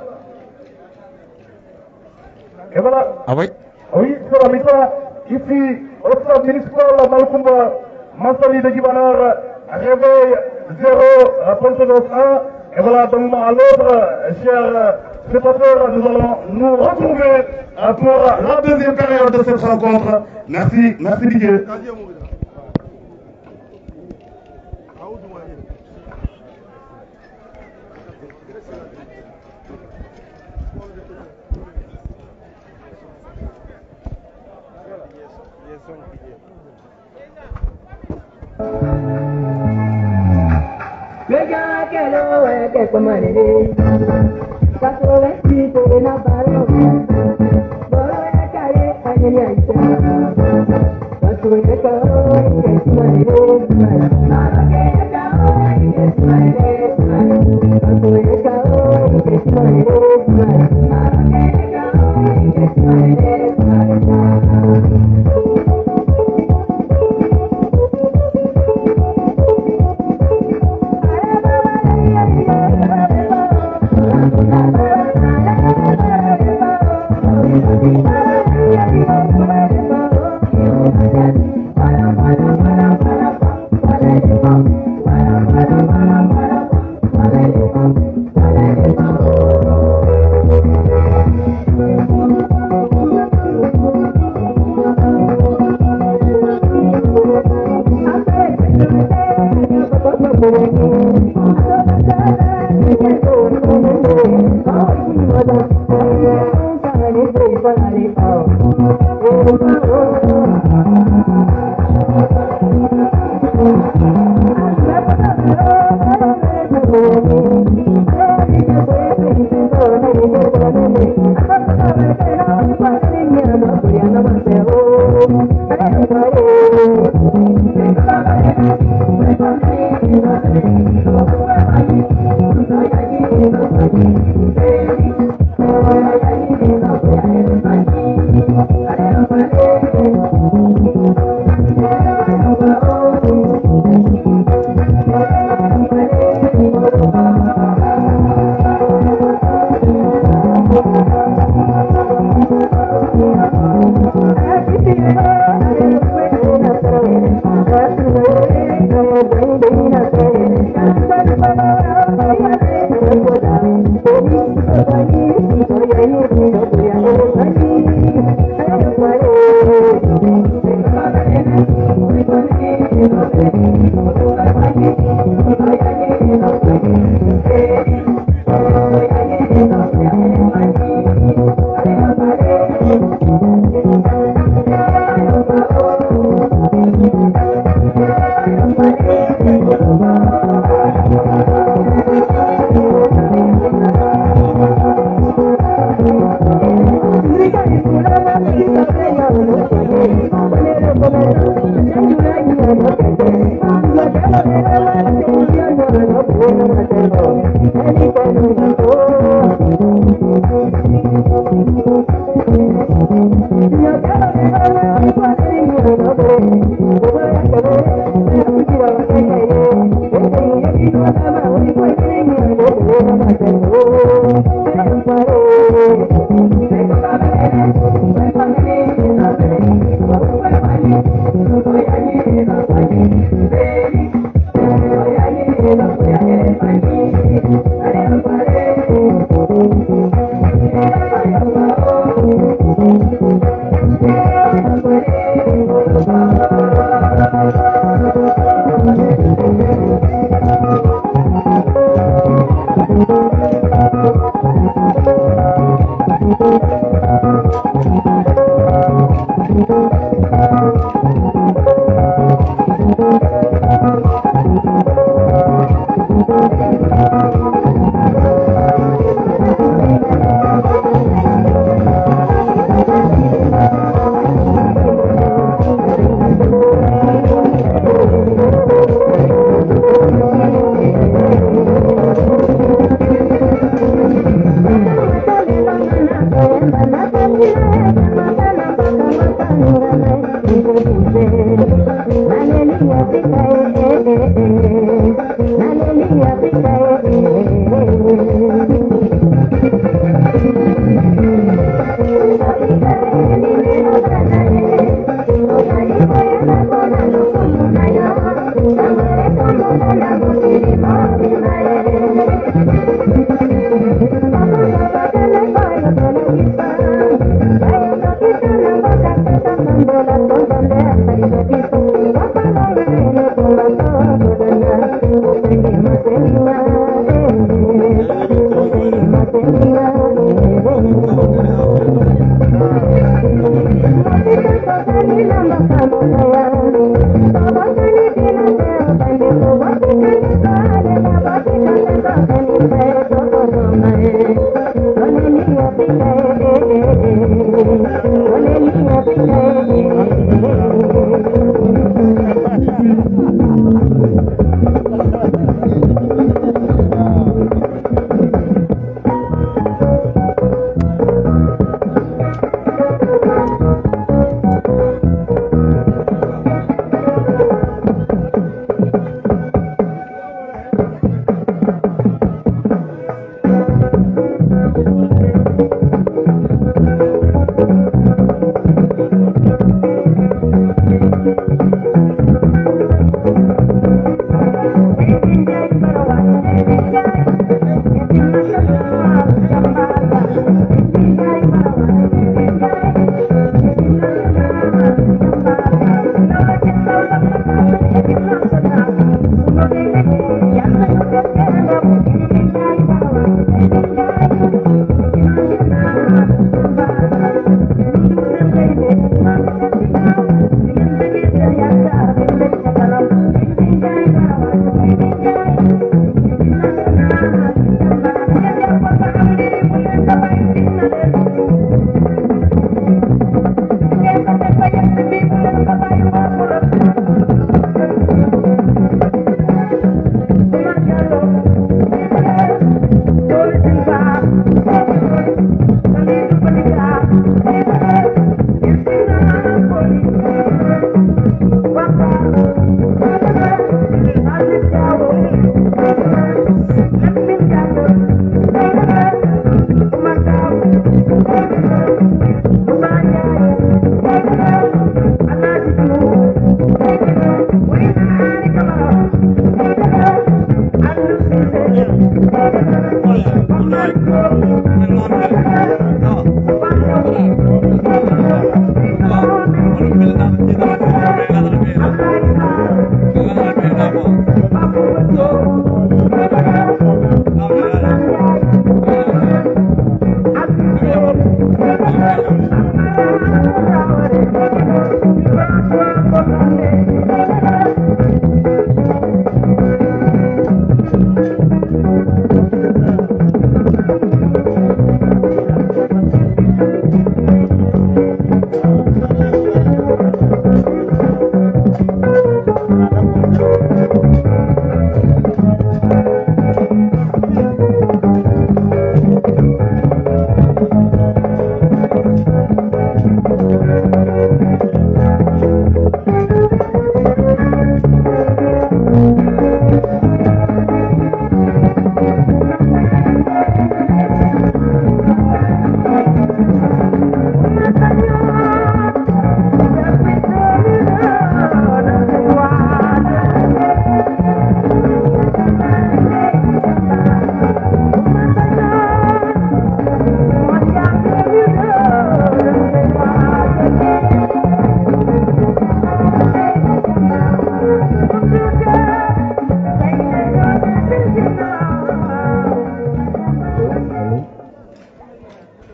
Et voilà. Ah oui? Oui, c'est la mi-temps. Ici, au stade municipal Malkoumba, Mansali de Djibanar, Réveil 0, Pontodos 1. Et voilà, d'un moment à l'autre, chers spectateurs, nous allons nous retrouver pour la deuxième période de cette rencontre. Merci, merci Didier.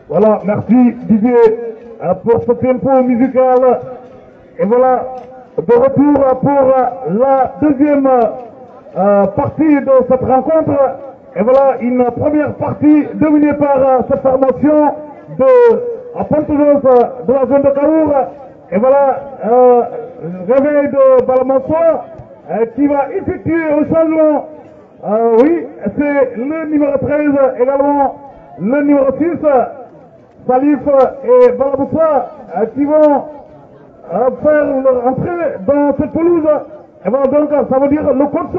Voilà, merci Didier pour ce tempo musical. Et voilà, de retour pour la deuxième partie de cette rencontre. Et voilà, une première partie dominée par cette formation de Pointe-Noire de la zone de Kaour. Et voilà, réveil de Balamansoa qui va effectuer au changement. Oui, c'est le numéro 13, également le numéro 6. Salif et Balaboussa qui vont faire leur entrée dans cette pelouse. Et voilà, donc ça veut dire le coach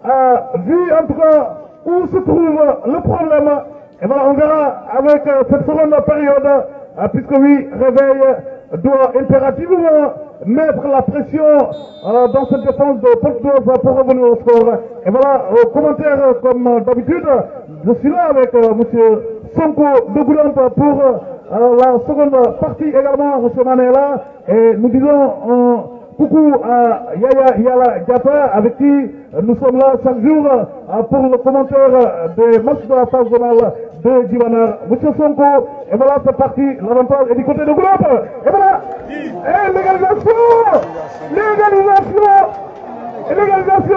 a vu en tout cas où se trouve le problème. Et voilà, on verra avec cette seconde période, puisque oui, Réveil doit impérativement mettre la pression dans cette défense de Porte-Noire pour revenir au score. Et voilà, au commentaire comme d'habitude, je suis là avec monsieur Sonko de Goulamp pour la seconde partie également, M. Manela, et nous disons coucou à Yaya Yala Diata avec qui nous sommes là chaque jour pour le commentaire des matchs de la phase zonale de Djibanar. M. Sonko, et voilà, c'est parti, l'avantage est du côté de Goulamp, et voilà, et l'égalisation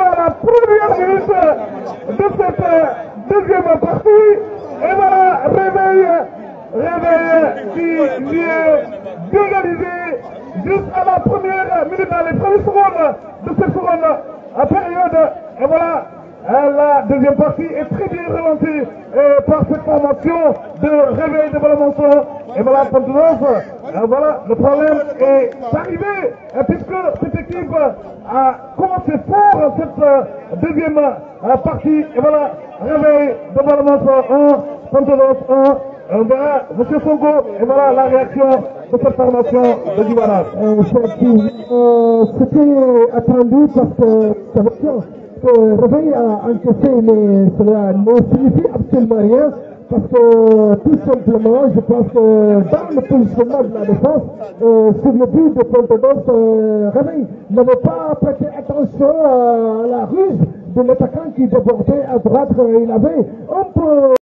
à la première minute de cette deuxième partie. Et voilà, réveil qui vient d'égaliser juste à la première minute, dans les premières secondes de cette seconde période. Et voilà, la deuxième partie est très bien relancée par cette formation de réveil de Balamansoa. Et voilà, voilà, le problème est arrivé puisque cette équipe a commencé fort cette deuxième partie. Et voilà, réveil de Balamansoa 1, Pontodos 1. On verra M. Songo, et voilà la réaction de cette formation de Djibanar. C'était attendu parce que Réveil a encaissé, mais cela ne signifie absolument rien. Parce que tout simplement, je pense que dans le positionnement de la défense, sur le but de Pontodos, Réveil n'avait pas prêté attention à la ruse de l'attaquant qui débordait à droite. Il avait un peu